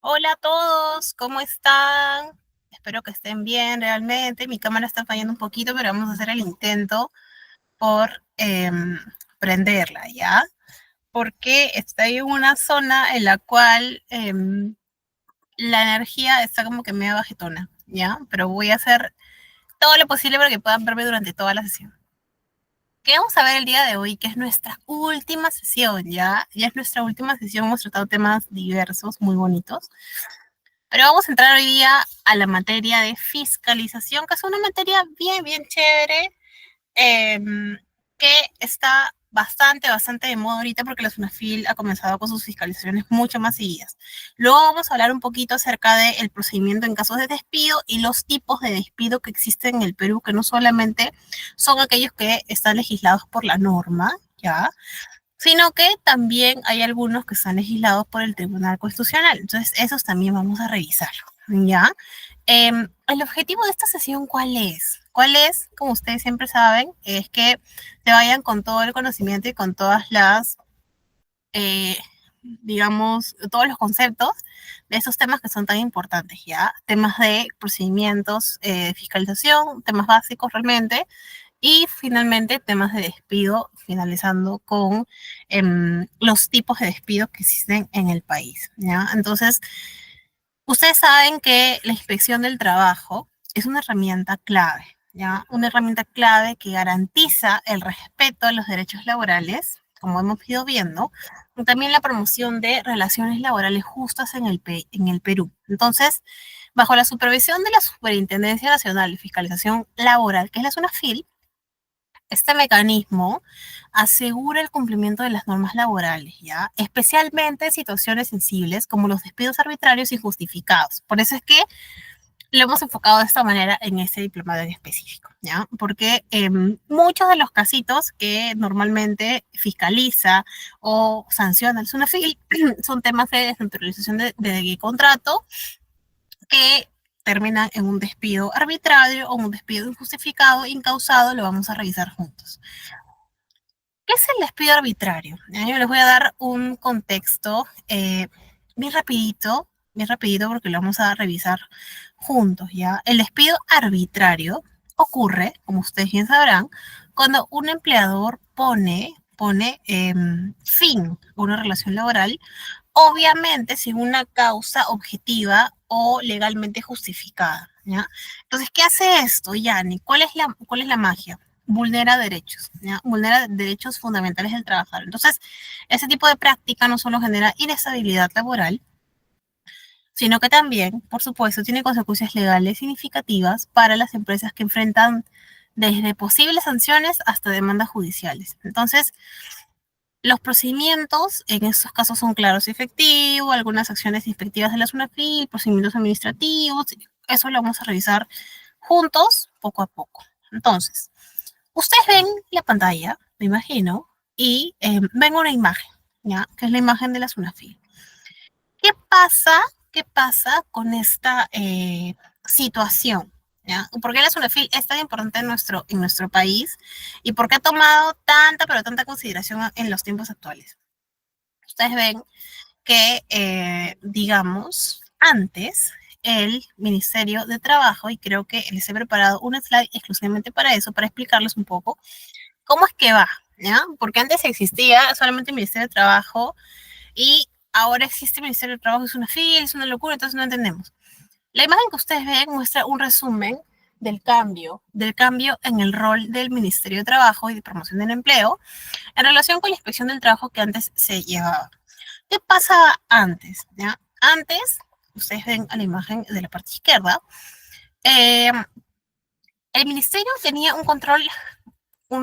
Hola a todos, ¿cómo están? Espero que estén bien realmente. Mi cámara está fallando un poquito, pero vamos a hacer el intento por prenderla, ¿ya? Porque estoy en una zona en la cual la energía está como que medio bajetona, ¿ya? Pero voy a hacer todo lo posible para que puedan verme durante toda la sesión. ¿Qué vamos a ver el día de hoy? Que es nuestra última sesión, ¿ya? Ya es nuestra última sesión, hemos tratado temas diversos, muy bonitos. Pero vamos a entrar hoy día a la materia de fiscalización, que es una materia bien chévere, eh, que está bastante de moda ahorita porque la SUNAFIL ha comenzado con sus fiscalizaciones mucho más seguidas. Luego vamos a hablar un poquito acerca del procedimiento en casos de despido y los tipos de despido que existen en el Perú, que no solamente son aquellos que están legislados por la norma, ¿ya? Sino que también hay algunos que están legislados por el Tribunal Constitucional. Entonces, esos también vamos a revisar, ¿ya? El objetivo de esta sesión, ¿cuál es? ¿Cuál es? Como ustedes siempre saben, es que se vayan con todo el conocimiento y con todas las, digamos, todos los conceptos de esos temas que son tan importantes, ¿ya? Temas de procedimientos de fiscalización, temas básicos realmente, y finalmente, temas de despido, finalizando con los tipos de despido que existen en el país, ¿ya? Entonces, ustedes saben que la inspección del trabajo es una herramienta clave, ¿ya? Una herramienta clave que garantiza el respeto a los derechos laborales, como hemos ido viendo, y también la promoción de relaciones laborales justas en el Perú. Entonces, bajo la supervisión de la Superintendencia Nacional de Fiscalización Laboral, que es la SUNAFIL, este mecanismo asegura el cumplimiento de las normas laborales, ¿ya? Especialmente en situaciones sensibles como los despidos arbitrarios y justificados. Por eso es que lo hemos enfocado de esta manera en este diplomado en específico, ¿ya? Porque muchos de los casitos que normalmente fiscaliza o sanciona el SUNAFIL son temas de desnaturalización de contrato que terminan en un despido arbitrario o un despido injustificado, incausado, lo vamos a revisar juntos. ¿Qué es el despido arbitrario? Yo les voy a dar un contexto bien rapidito porque lo vamos a revisar juntos, ¿ya? El despido arbitrario ocurre, como ustedes bien sabrán, cuando un empleador pone fin a una relación laboral, obviamente sin una causa objetiva o legalmente justificada, ¿ya? Entonces, ¿qué hace esto, Yanni? ¿Cuál es la magia? Vulnera derechos, ¿ya? Vulnera derechos fundamentales del trabajador. Entonces, ese tipo de práctica no solo genera inestabilidad laboral, sino que también, por supuesto, tiene consecuencias legales significativas para las empresas que enfrentan desde posibles sanciones hasta demandas judiciales. Entonces, los procedimientos en estos casos son claros y efectivos, algunas acciones inspectivas de la SUNAFIL, procedimientos administrativos, eso lo vamos a revisar juntos, poco a poco. Entonces, ustedes ven la pantalla, me imagino, y ven una imagen, ¿ya? Que es la imagen de la SUNAFIL. ¿Qué pasa? ¿Qué pasa con esta situación? ¿Ya? ¿Por qué la SUNAFIL es tan importante en nuestro país y por qué ha tomado tanta, pero tanta consideración en los tiempos actuales? Ustedes ven que, digamos, antes el Ministerio de Trabajo, y creo que les he preparado un slide exclusivamente para eso, para explicarles un poco cómo es que va, ¿ya? Porque antes existía solamente el Ministerio de Trabajo y ahora existe el Ministerio de Trabajo, es una fila, es una locura, entonces no entendemos. La imagen que ustedes ven muestra un resumen del cambio en el rol del Ministerio de Trabajo y de Promoción del Empleo en relación con la inspección del trabajo que antes se llevaba. ¿Qué pasaba antes? ¿Ya? Antes, ustedes ven a la imagen de la parte izquierda, eh, el ministerio tenía un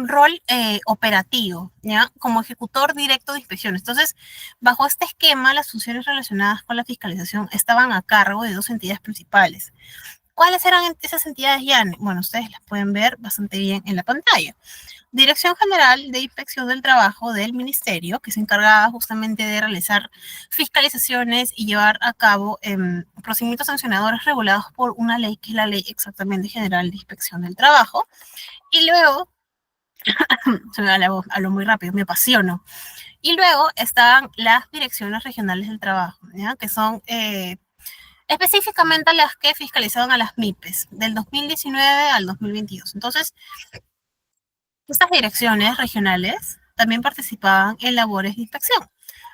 rol operativo, ¿ya? Como ejecutor directo de inspecciones. Entonces, bajo este esquema, las funciones relacionadas con la fiscalización estaban a cargo de dos entidades principales. ¿Cuáles eran esas entidades, Jan? Bueno, ustedes las pueden ver bastante bien en la pantalla. Dirección General de Inspección del Trabajo del Ministerio, que se encargaba justamente de realizar fiscalizaciones y llevar a cabo procedimientos sancionadores regulados por una ley que es la Ley exactamente General de Inspección del Trabajo. Y luego, se me va la voz, hablo muy rápido, me apasiono. Y luego estaban las direcciones regionales del trabajo, ¿ya? Que son específicamente a las que fiscalizaban a las MIPES, del 2019 al 2022. Entonces, estas direcciones regionales también participaban en labores de inspección.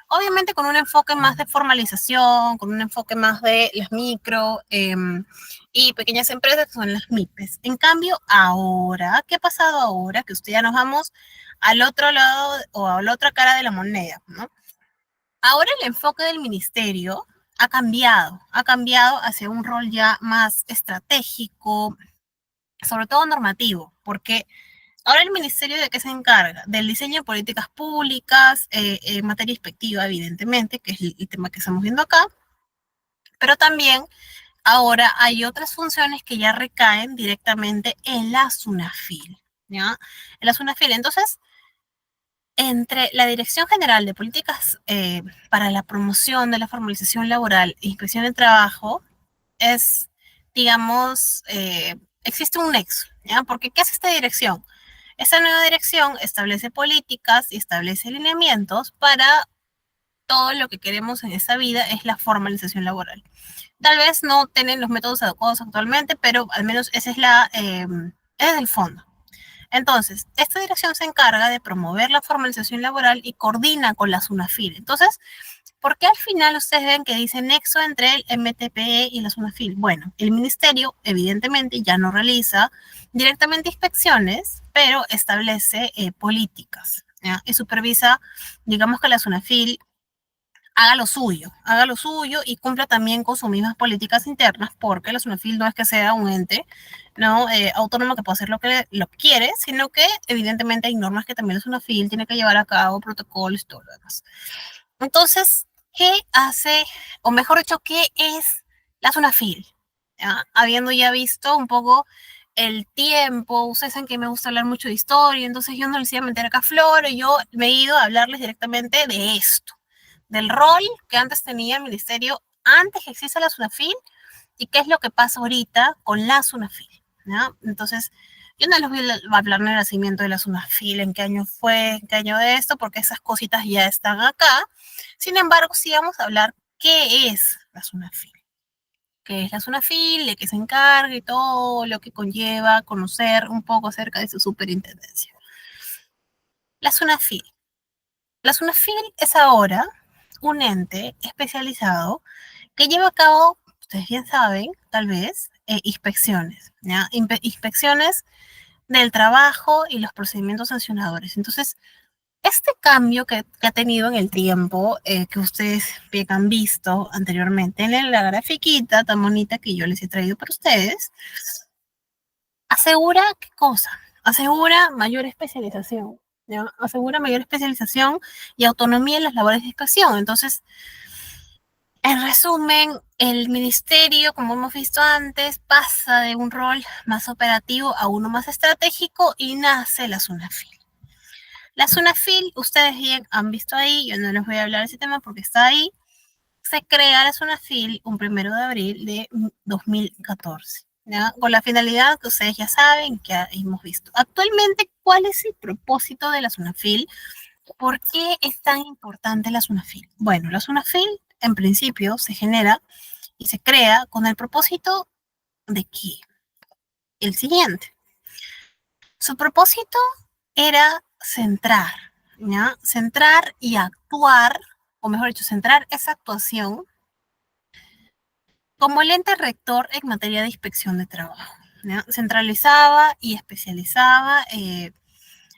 Obviamente con un enfoque más de formalización, con un enfoque más de las micro y pequeñas empresas que son las MIPES. En cambio, ahora, ¿qué ha pasado ahora? Que usted ya nos vamos al otro lado o a la otra cara de la moneda, ¿no? Ahora el enfoque del ministerio ha cambiado hacia un rol ya más estratégico, sobre todo normativo, porque ahora el ministerio de qué se encarga? Del diseño de políticas públicas, en materia inspectiva, evidentemente, que es el tema que estamos viendo acá, pero también ahora hay otras funciones que ya recaen directamente en la SUNAFIL, ¿ya? En la SUNAFIL. Entonces, entre la Dirección General de Políticas para la Promoción de la Formalización Laboral e Inspección de Trabajo, es, digamos, existe un nexo, ¿ya? Porque ¿qué hace esta dirección? Esta nueva dirección establece políticas y establece lineamientos para todo lo que queremos en esta vida es la formalización laboral. Tal vez no tienen los métodos adecuados actualmente, pero al menos ese es el fondo. Entonces, esta dirección se encarga de promover la formalización laboral y coordina con la SUNAFIL. Entonces, ¿por qué al final ustedes ven que dice nexo entre el MTPE y la SUNAFIL? Bueno, el ministerio evidentemente ya no realiza directamente inspecciones, pero establece políticas, ¿ya? Y supervisa, digamos que la SUNAFIL haga lo suyo y cumpla también con sus mismas políticas internas, porque la SUNAFIL no es que sea un ente no autónomo que pueda hacer lo que quiere, sino que evidentemente hay normas que también la SUNAFIL tiene que llevar a cabo, protocolos y todo lo demás. Entonces, ¿qué hace, o mejor dicho, qué es la SUNAFIL? ¿Ya? Habiendo ya visto un poco el tiempo, ustedes saben que me gusta hablar mucho de historia, entonces yo no les iba a meter acá flores, yo me he ido a hablarles directamente de esto, del rol que antes tenía el ministerio, antes que exista la SUNAFIL, y qué es lo que pasa ahorita con la SUNAFIL, ¿no? Entonces, yo no les voy a hablar del nacimiento de la SUNAFIL, en qué año fue, en qué año de esto, porque esas cositas ya están acá. Sin embargo, sí vamos a hablar qué es la SUNAFIL. ¿Qué es la SUNAFIL? ¿De qué se encarga? Y todo lo que conlleva conocer un poco acerca de su superintendencia. La SUNAFIL. La SUNAFIL es ahora un ente especializado que lleva a cabo, ustedes bien saben, tal vez, inspecciones, ¿ya? Inspecciones del trabajo y los procedimientos sancionadores. Entonces, este cambio que ha tenido en el tiempo, que ustedes bien han visto anteriormente en la grafiquita tan bonita que yo les he traído para ustedes, asegura qué cosa? Asegura mayor especialización, ¿ya? Asegura mayor especialización y autonomía en las labores de inspección. Entonces, en resumen, el ministerio, como hemos visto antes, pasa de un rol más operativo a uno más estratégico y nace la SUNAFIL. La SUNAFIL, ustedes bien han visto ahí, yo no les voy a hablar de ese tema porque está ahí, se crea la SUNAFIL un 1 de abril de 2014, ¿ya? Con la finalidad que ustedes ya saben, que hemos visto. Actualmente, ¿cuál es el propósito de la SUNAFIL? ¿Por qué es tan importante la SUNAFIL? Bueno, la SUNAFIL en principio se genera y se crea con el propósito de que el siguiente. Su propósito era centrar, ¿ya? Centrar y actuar, o mejor dicho, centrar esa actuación como el ente rector en materia de inspección de trabajo, ¿ya? Centralizaba y especializaba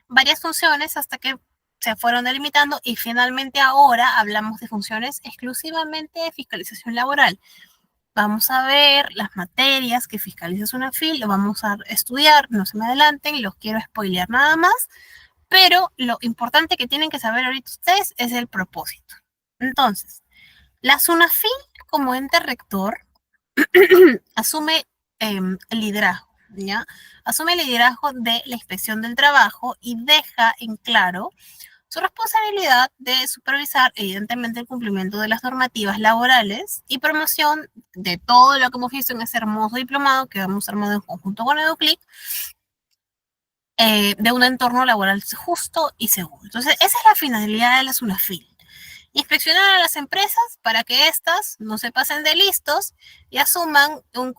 varias funciones hasta que se fueron delimitando y finalmente ahora hablamos de funciones exclusivamente de fiscalización laboral. Vamos a ver las materias que fiscaliza SUNAFIL, lo vamos a estudiar, no se me adelanten, los quiero spoilear nada más, pero lo importante que tienen que saber ahorita ustedes es el propósito. Entonces, la SUNAFIL como ente rector asume el liderazgo, ¿ya? Asume el liderazgo de la inspección del trabajo y deja en claro su responsabilidad de supervisar, evidentemente, el cumplimiento de las normativas laborales y promoción de todo lo que hemos visto en ese hermoso diplomado que hemos armado en conjunto con EduClick, de un entorno laboral justo y seguro. Entonces, esa es la finalidad de la SUNAFIL. Inspeccionar a las empresas para que éstas no se pasen de listos y asuman una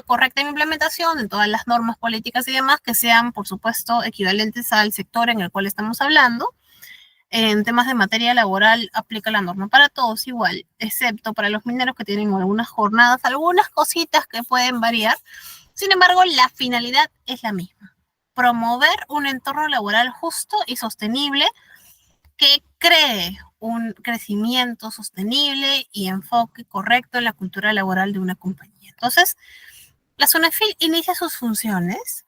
correcta implementación de todas las normas políticas y demás que sean, por supuesto, equivalentes al sector en el cual estamos hablando. En temas de materia laboral aplica la norma para todos igual, excepto para los mineros que tienen algunas jornadas, algunas cositas que pueden variar. Sin embargo, la finalidad es la misma: promover un entorno laboral justo y sostenible que cree un crecimiento sostenible y enfoque correcto en la cultura laboral de una compañía. Entonces, la SUNAFIL inicia sus funciones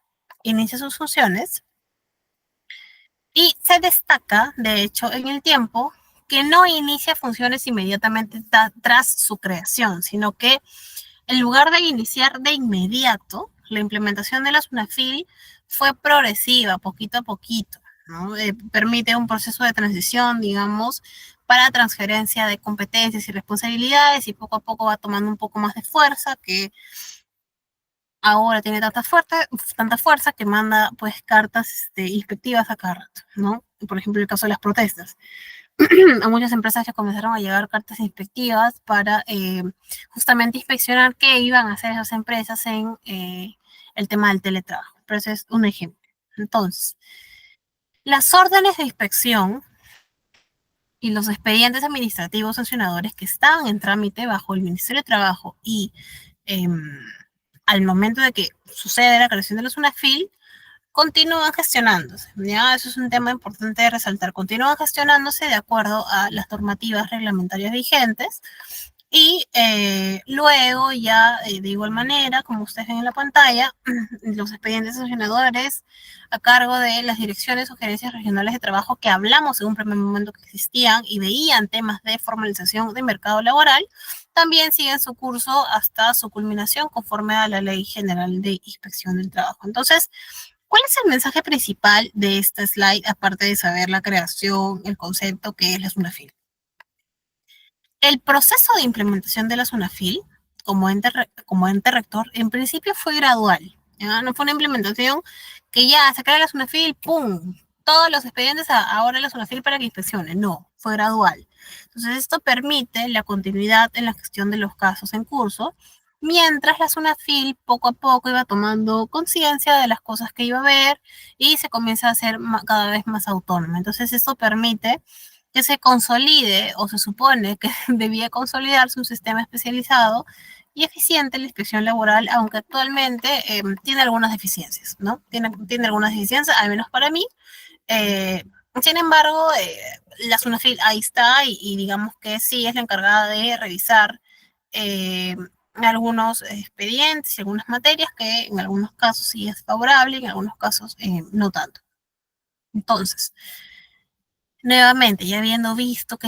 y se destaca, de hecho, en el tiempo, que no inicia funciones inmediatamente tras su creación, sino que en lugar de iniciar de inmediato, la implementación de la SUNAFIL fue progresiva, poquito a poquito, ¿no? Permite un proceso de transición, digamos, para transferencia de competencias y responsabilidades, y poco a poco va tomando un poco más de fuerza, que ahora tiene tanta fuerza que manda pues cartas inspectivas a cada rato, ¿no? Por ejemplo, el caso de las protestas. A muchas empresas ya comenzaron a llegar cartas inspectivas para justamente inspeccionar qué iban a hacer esas empresas en el tema del teletrabajo. Pero ese es un ejemplo. Entonces, las órdenes de inspección y los expedientes administrativos sancionadores que estaban en trámite bajo el Ministerio de Trabajo y eh, al momento de que sucede la creación de la SUNAFIL, continúan gestionándose. ¿Ya? Eso es un tema importante de resaltar. Continúan gestionándose de acuerdo a las normativas reglamentarias vigentes y luego ya de igual manera, como ustedes ven en la pantalla, los expedientes sancionadores a cargo de las direcciones o gerencias regionales de trabajo que hablamos en un primer momento que existían y veían temas de formalización de mercado laboral, también siguen su curso hasta su culminación conforme a la Ley General de Inspección del Trabajo. Entonces, ¿cuál es el mensaje principal de esta slide, aparte de saber la creación, el concepto que es la SUNAFIL? El proceso de implementación de la SUNAFIL como ente rector en principio fue gradual. ¿Ya? No fue una implementación que ya se crea la SUNAFIL, ¡pum! Todos los expedientes ahora la SUNAFIL para que inspeccione. No, fue gradual. Entonces esto permite la continuidad en la gestión de los casos en curso, mientras la SUNAFIL poco a poco iba tomando conciencia de las cosas que iba a ver y se comienza a hacer cada vez más autónoma. Entonces esto permite que se consolide, o se supone que debía consolidarse un sistema especializado y eficiente en la inspección laboral, aunque actualmente tiene algunas deficiencias, ¿no? Tiene algunas deficiencias, al menos para mí. Eh, Sin embargo, la SUNAFIL ahí está y digamos que sí es la encargada de revisar eh, algunos expedientes y algunas materias que en algunos casos sí es favorable, en algunos casos no tanto. Entonces, nuevamente, ya habiendo visto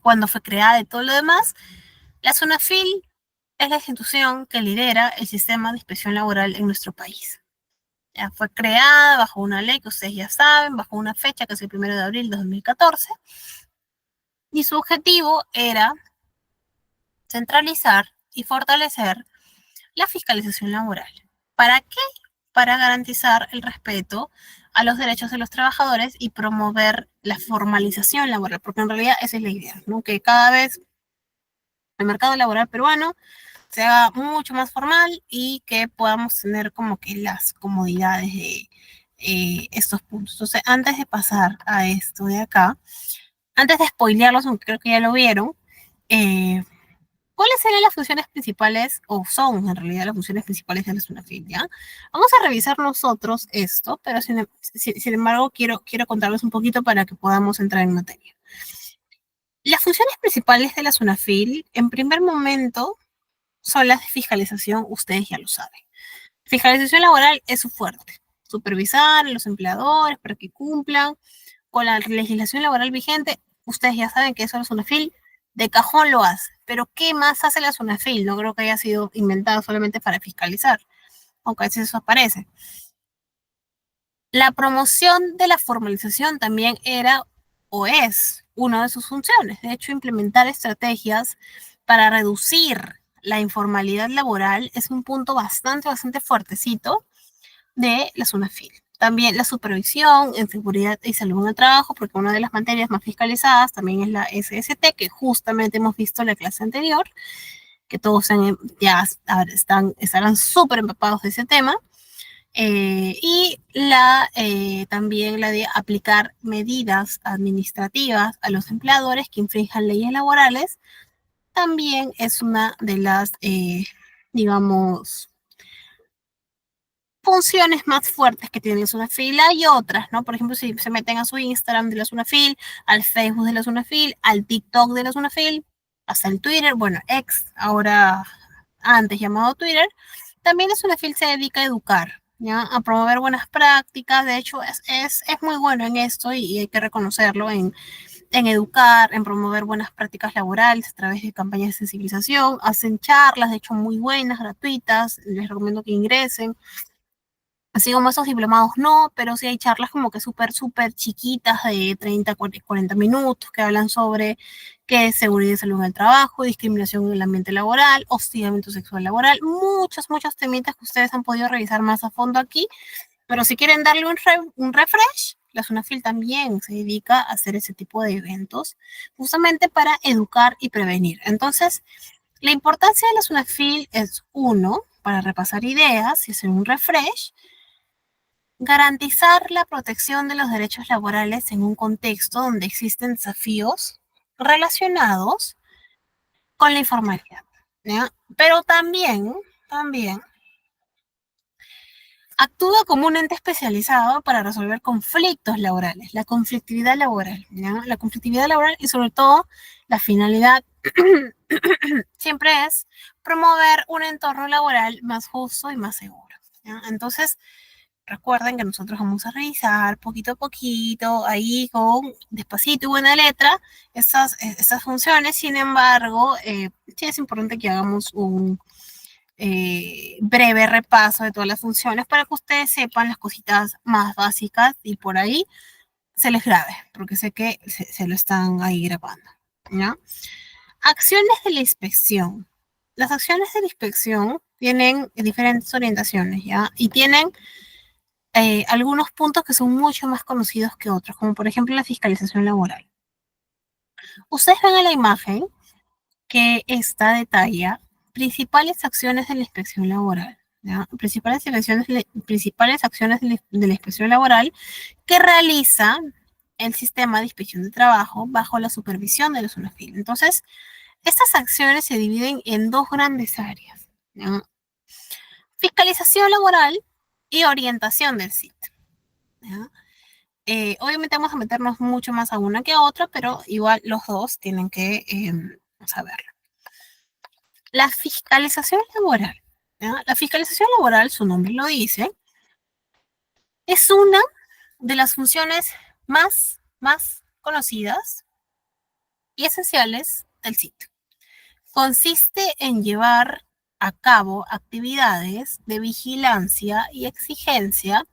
cuándo fue creada y todo lo demás, la SUNAFIL es la institución que lidera el sistema de inspección laboral en nuestro país. Ya fue creada bajo una ley que ustedes ya saben, bajo una fecha que es el 1 de abril de 2014, y su objetivo era centralizar y fortalecer la fiscalización laboral. ¿Para qué? Para garantizar el respeto a los derechos de los trabajadores y promover la formalización laboral, porque en realidad esa es la idea, ¿no? Que cada vez el mercado laboral peruano se haga mucho más formal y que podamos tener como que las comodidades de estos puntos. Entonces, antes de pasar a esto de acá, antes de spoilearlos, aunque creo que ya lo vieron, eh, ¿cuáles serían las funciones principales, o son en realidad las funciones principales de la SUNAFIL? ¿Ya? Vamos a revisar nosotros esto, pero sin embargo quiero contarles un poquito para que podamos entrar en materia. Las funciones principales de la SUNAFIL, en primer momento, son las de fiscalización, ustedes ya lo saben. Fiscalización laboral es su fuerte. Supervisar a los empleadores para que cumplan con la legislación laboral vigente. Ustedes ya saben que eso la SUNAFIL de cajón lo hace. Pero ¿qué más hace la SUNAFIL? No creo que haya sido inventada solamente para fiscalizar, aunque a veces eso aparece. La promoción de la formalización también era o es una de sus funciones. De hecho, implementar estrategias para reducir la informalidad laboral es un punto bastante fuertecito de la SUNAFIL. También la supervisión en seguridad y salud en el trabajo, porque una de las materias más fiscalizadas también es la SST, que justamente hemos visto en la clase anterior, que todos ya estarán súper empapados de ese tema. Y también la de aplicar medidas administrativas a los empleadores que infrinjan leyes laborales, también es una de las, digamos, funciones más fuertes que tiene la SUNAFIL. Hay otras, ¿no? Por ejemplo, si se meten a su Instagram de la SUNAFIL, al Facebook de la SUNAFIL, al TikTok de la SUNAFIL, hasta el Twitter, bueno, ex, ahora antes llamado Twitter, también la SUNAFIL se dedica a educar, ¿ya? A promover buenas prácticas. De hecho, es muy bueno en esto y hay que reconocerlo en educar, en promover buenas prácticas laborales a través de campañas de sensibilización. Hacen charlas, de hecho, muy buenas, gratuitas. Les recomiendo que ingresen. Así como esos diplomados no, pero sí hay charlas como que súper chiquitas de 30, 40 minutos que hablan sobre qué es seguridad y salud en el trabajo, discriminación en el ambiente laboral, hostigamiento sexual laboral, muchos temitas que ustedes han podido revisar más a fondo aquí, pero si quieren darle un refresh, la SUNAFIL también se dedica a hacer ese tipo de eventos justamente para educar y prevenir. Entonces, la importancia de la SUNAFIL es, uno, para repasar ideas y hacer un refresh, garantizar la protección de los derechos laborales en un contexto donde existen desafíos relacionados con la informalidad, ¿ya? Pero también actúa como un ente especializado para resolver conflictos laborales, la conflictividad laboral, ¿ya? La conflictividad laboral y sobre todo la finalidad siempre es promover un entorno laboral más justo y más seguro, ¿ya? Entonces, recuerden que nosotros vamos a revisar poquito a poquito, ahí con despacito y buena letra, estas funciones. Sin embargo, sí es importante que hagamos un breve repaso de todas las funciones para que ustedes sepan las cositas más básicas y por ahí se les grabe, porque sé que se lo están ahí grabando, ¿ya? Acciones de la inspección. Las acciones de la inspección tienen diferentes orientaciones, ¿ya? Y tienen algunos puntos que son mucho más conocidos que otros, como por ejemplo la fiscalización laboral. Ustedes ven en la imagen que esta detalla principales acciones de la inspección laboral, ¿ya? Principales acciones de la inspección laboral que realiza el sistema de inspección de trabajo bajo la supervisión de la SUNAFIL. Entonces, estas acciones se dividen en dos grandes áreas, ¿ya? Fiscalización laboral y orientación del sitio, ¿ya? Obviamente vamos a meternos mucho más a una que a otra, pero igual los dos tienen que saberlo. La fiscalización laboral, ¿ya? La fiscalización laboral, su nombre lo dice, es una de las funciones más conocidas y esenciales del sitio. Consiste en llevar a cabo actividades de vigilancia y exigencia,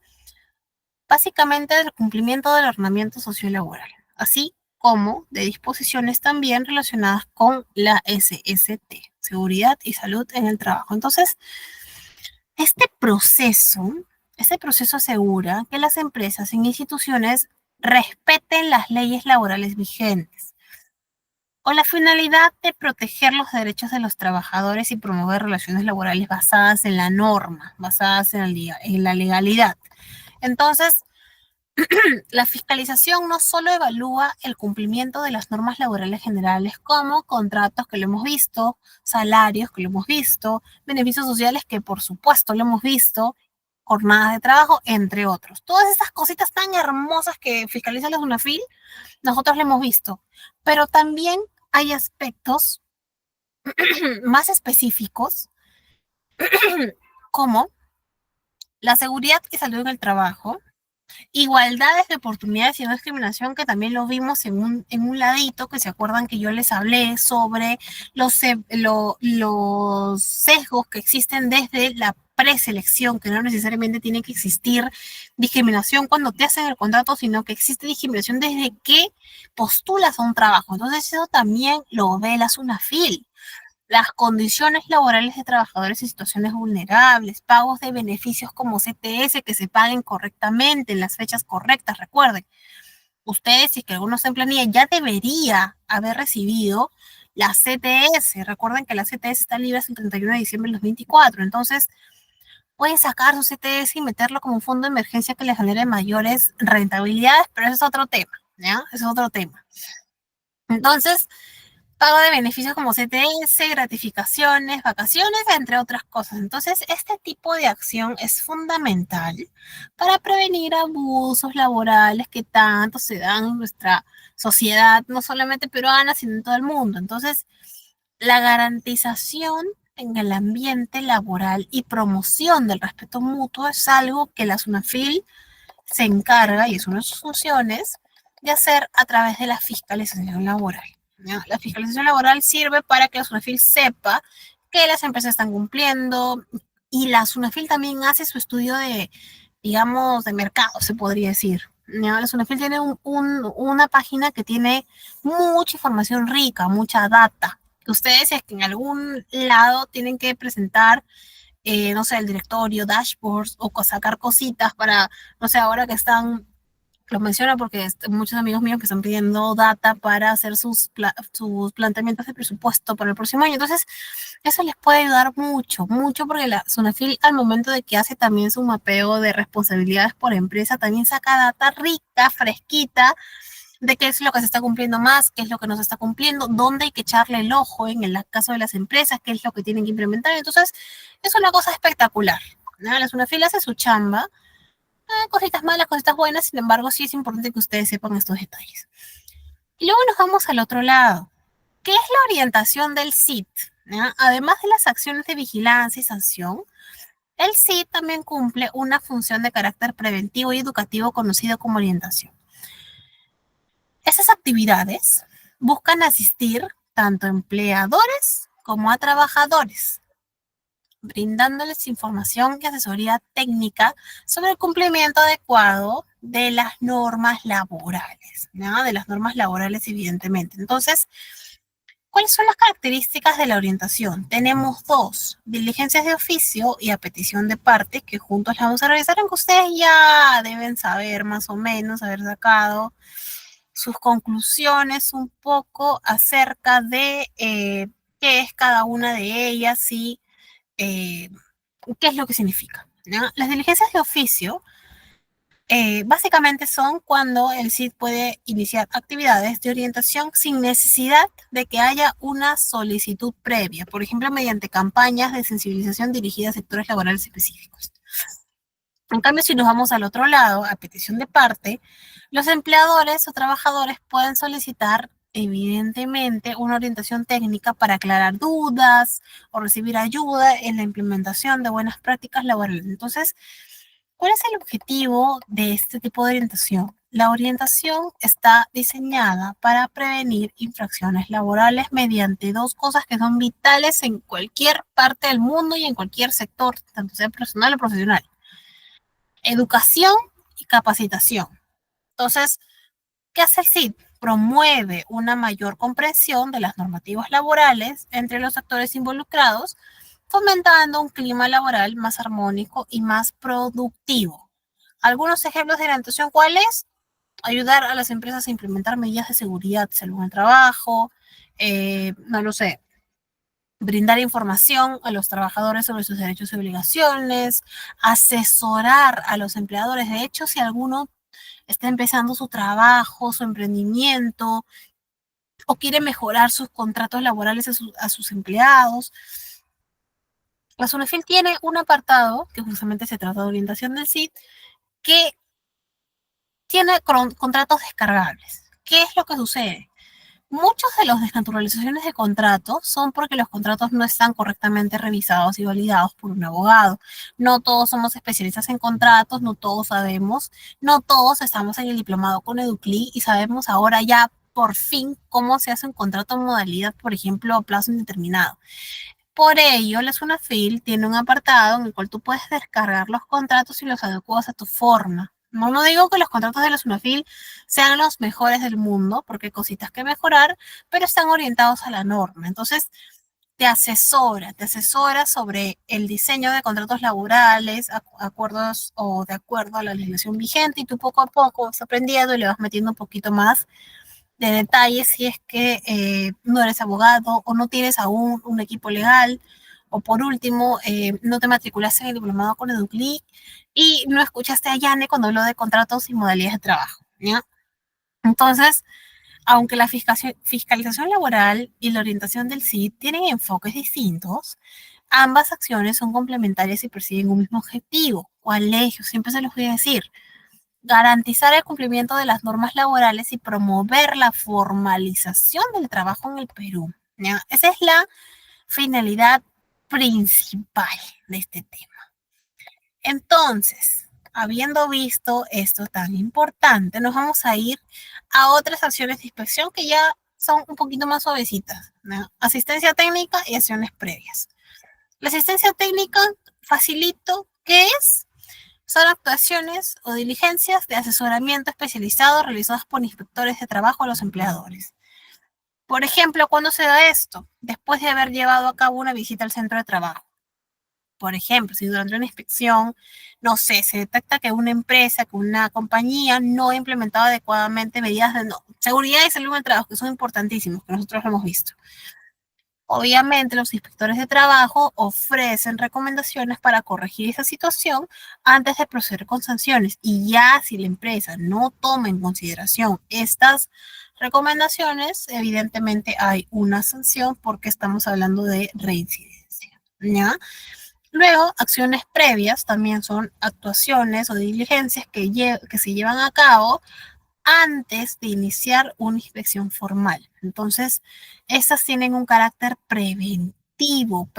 básicamente del cumplimiento del ordenamiento sociolaboral, así como de disposiciones también relacionadas con la SST, seguridad y salud en el trabajo. Entonces, este proceso asegura que las empresas e instituciones respeten las leyes laborales vigentes, con la finalidad de proteger los derechos de los trabajadores y promover relaciones laborales basadas en la norma, basadas en la legalidad. Entonces, la fiscalización no solo evalúa el cumplimiento de las normas laborales generales como contratos que lo hemos visto, salarios que lo hemos visto, beneficios sociales que por supuesto lo hemos visto, jornadas de trabajo, entre otros. Todas estas cositas tan hermosas que fiscaliza la SUNAFIL, nosotros lo hemos visto, pero también hay aspectos más específicos como la seguridad y salud en el trabajo, igualdades de oportunidades y no discriminación, que también lo vimos en un ladito, que se acuerdan que yo les hablé sobre los sesgos que existen desde la preselección, que no necesariamente tiene que existir discriminación cuando te hacen el contrato, sino que existe discriminación desde que postulas a un trabajo. Entonces eso también lo ve la SUNAFIL. las condiciones laborales de trabajadores en situaciones vulnerables, pagos de beneficios como CTS que se paguen correctamente en las fechas correctas. Recuerden, ustedes, si es que alguno está en planilla, ya debería haber recibido la CTS. Recuerden que la CTS está libre hasta el 31 de diciembre de 2024. Entonces, pueden sacar su CTS y meterlo como un fondo de emergencia que les genere mayores rentabilidades, pero eso es otro tema, ¿ya? Eso es otro tema. Entonces, pago de beneficios como CTS, gratificaciones, vacaciones, entre otras cosas. Entonces, este tipo de acción es fundamental para prevenir abusos laborales que tanto se dan en nuestra sociedad, no solamente peruana, sino en todo el mundo. Entonces, la garantización en el ambiente laboral y promoción del respeto mutuo es algo que la SUNAFIL se encarga, y es una de sus funciones, de hacer a través de la fiscalización laboral. ¿Ya? La fiscalización laboral sirve para que la SUNAFIL sepa que las empresas están cumpliendo, y la SUNAFIL también hace su estudio de, digamos, de mercado, se podría decir. ¿Ya? La SUNAFIL tiene una página que tiene mucha información rica, mucha data, que ustedes, si es que en algún lado tienen que presentar, no sé, el directorio, dashboards o sacar cositas para, no sé, ahora que están, lo menciono porque muchos amigos míos que están pidiendo data para hacer sus planteamientos de presupuesto para el próximo año. Entonces, eso les puede ayudar mucho, mucho, porque la Sunafil, al momento de que hace también su mapeo de responsabilidades por empresa, también saca data rica, fresquita, de qué es lo que se está cumpliendo más, qué es lo que no se está cumpliendo, dónde hay que echarle el ojo en el caso de las empresas, qué es lo que tienen que implementar. Entonces, es una cosa espectacular, ¿no? La Sunafil hace su chamba, cositas malas, cositas buenas, sin embargo, sí es importante que ustedes sepan estos detalles. Y luego nos vamos al otro lado. ¿Qué es la orientación del CIT? ¿Ya? Además de las acciones de vigilancia y sanción, el CIT también cumple una función de carácter preventivo y educativo conocido como orientación. Esas actividades buscan asistir tanto a empleadores como a trabajadores, brindándoles información y asesoría técnica sobre el cumplimiento adecuado de las normas laborales, ¿no? De las normas laborales, evidentemente. Entonces, ¿cuáles son las características de la orientación? Tenemos dos: diligencias de oficio y a petición de parte, que juntos las vamos a revisar, aunque ustedes ya deben saber más o menos, haber sacado sus conclusiones un poco acerca de qué es cada una de ellas y eh, qué es lo que significa, ¿no? Las diligencias de oficio básicamente son cuando el CID puede iniciar actividades de orientación sin necesidad de que haya una solicitud previa, por ejemplo, mediante campañas de sensibilización dirigidas a sectores laborales específicos. En cambio, si nos vamos al otro lado, a petición de parte, los empleadores o trabajadores pueden solicitar, evidentemente, una orientación técnica para aclarar dudas o recibir ayuda en la implementación de buenas prácticas laborales. Entonces, ¿cuál es el objetivo de este tipo de orientación? La orientación está diseñada para prevenir infracciones laborales mediante dos cosas que son vitales en cualquier parte del mundo y en cualquier sector, tanto sea personal o profesional: educación y capacitación. Entonces, ¿qué hace el CID? Promueve una mayor comprensión de las normativas laborales entre los actores involucrados, fomentando un clima laboral más armónico y más productivo. Algunos ejemplos de orientación: ¿cuáles? Ayudar a las empresas a implementar medidas de seguridad y salud en el trabajo, no lo sé, brindar información a los trabajadores sobre sus derechos y obligaciones, asesorar a los empleadores. De hecho, si alguno está empezando su trabajo, su emprendimiento, o quiere mejorar sus contratos laborales a sus empleados, la SUNAFIL tiene un apartado que justamente se trata de orientación del CID, que tiene contratos descargables. ¿Qué es lo que sucede? Muchos de las desnaturalizaciones de contratos son porque los contratos no están correctamente revisados y validados por un abogado. No todos somos especialistas en contratos, no todos sabemos, no todos estamos en el diplomado con Educli y sabemos ahora ya por fin cómo se hace un contrato en modalidad, por ejemplo, a plazo indeterminado. Por ello, la SUNAFIL tiene un apartado en el cual tú puedes descargar los contratos y los adecuas a tu forma. No digo que los contratos de la SUNAFIL sean los mejores del mundo, porque hay cositas que mejorar, pero están orientados a la norma. Entonces, te asesora sobre el diseño de contratos laborales, acuerdos o de acuerdo a la legislación vigente, y tú poco a poco vas aprendiendo y le vas metiendo un poquito más de detalles si es que no eres abogado o no tienes aún un equipo legal, o por último, no te matriculaste en el diplomado con EduClick y no escuchaste a Yane cuando habló de contratos y modalidades de trabajo, ¿ya? Entonces, aunque la fiscalización laboral y la orientación del CID tienen enfoques distintos, ambas acciones son complementarias y persiguen un mismo objetivo. ¿Cuál es? Yo siempre se los voy a decir: garantizar el cumplimiento de las normas laborales y promover la formalización del trabajo en el Perú, ¿ya? Esa es la finalidad principal de este tema. Entonces, habiendo visto esto tan importante, nos vamos a ir a otras acciones de inspección que ya son un poquito más suavecitas, ¿no? Asistencia técnica y acciones previas. La asistencia técnica, facilito, ¿qué es? Son actuaciones o diligencias de asesoramiento especializado realizadas por inspectores de trabajo a los empleadores. Por ejemplo, ¿cuándo se da esto? Después de haber llevado a cabo una visita al centro de trabajo. Por ejemplo, si durante una inspección, no sé, se detecta que una empresa, que una compañía no ha implementado adecuadamente medidas de seguridad y salud en el trabajo, que son importantísimos, que nosotros lo hemos visto. Obviamente, los inspectores de trabajo ofrecen recomendaciones para corregir esa situación antes de proceder con sanciones. Y ya si la empresa no toma en consideración estas recomendaciones, evidentemente hay una sanción porque estamos hablando de reincidencia, ¿ya? Luego, acciones previas también son actuaciones o diligencias que se llevan a cabo antes de iniciar una inspección formal. Entonces, estas tienen un carácter preventivo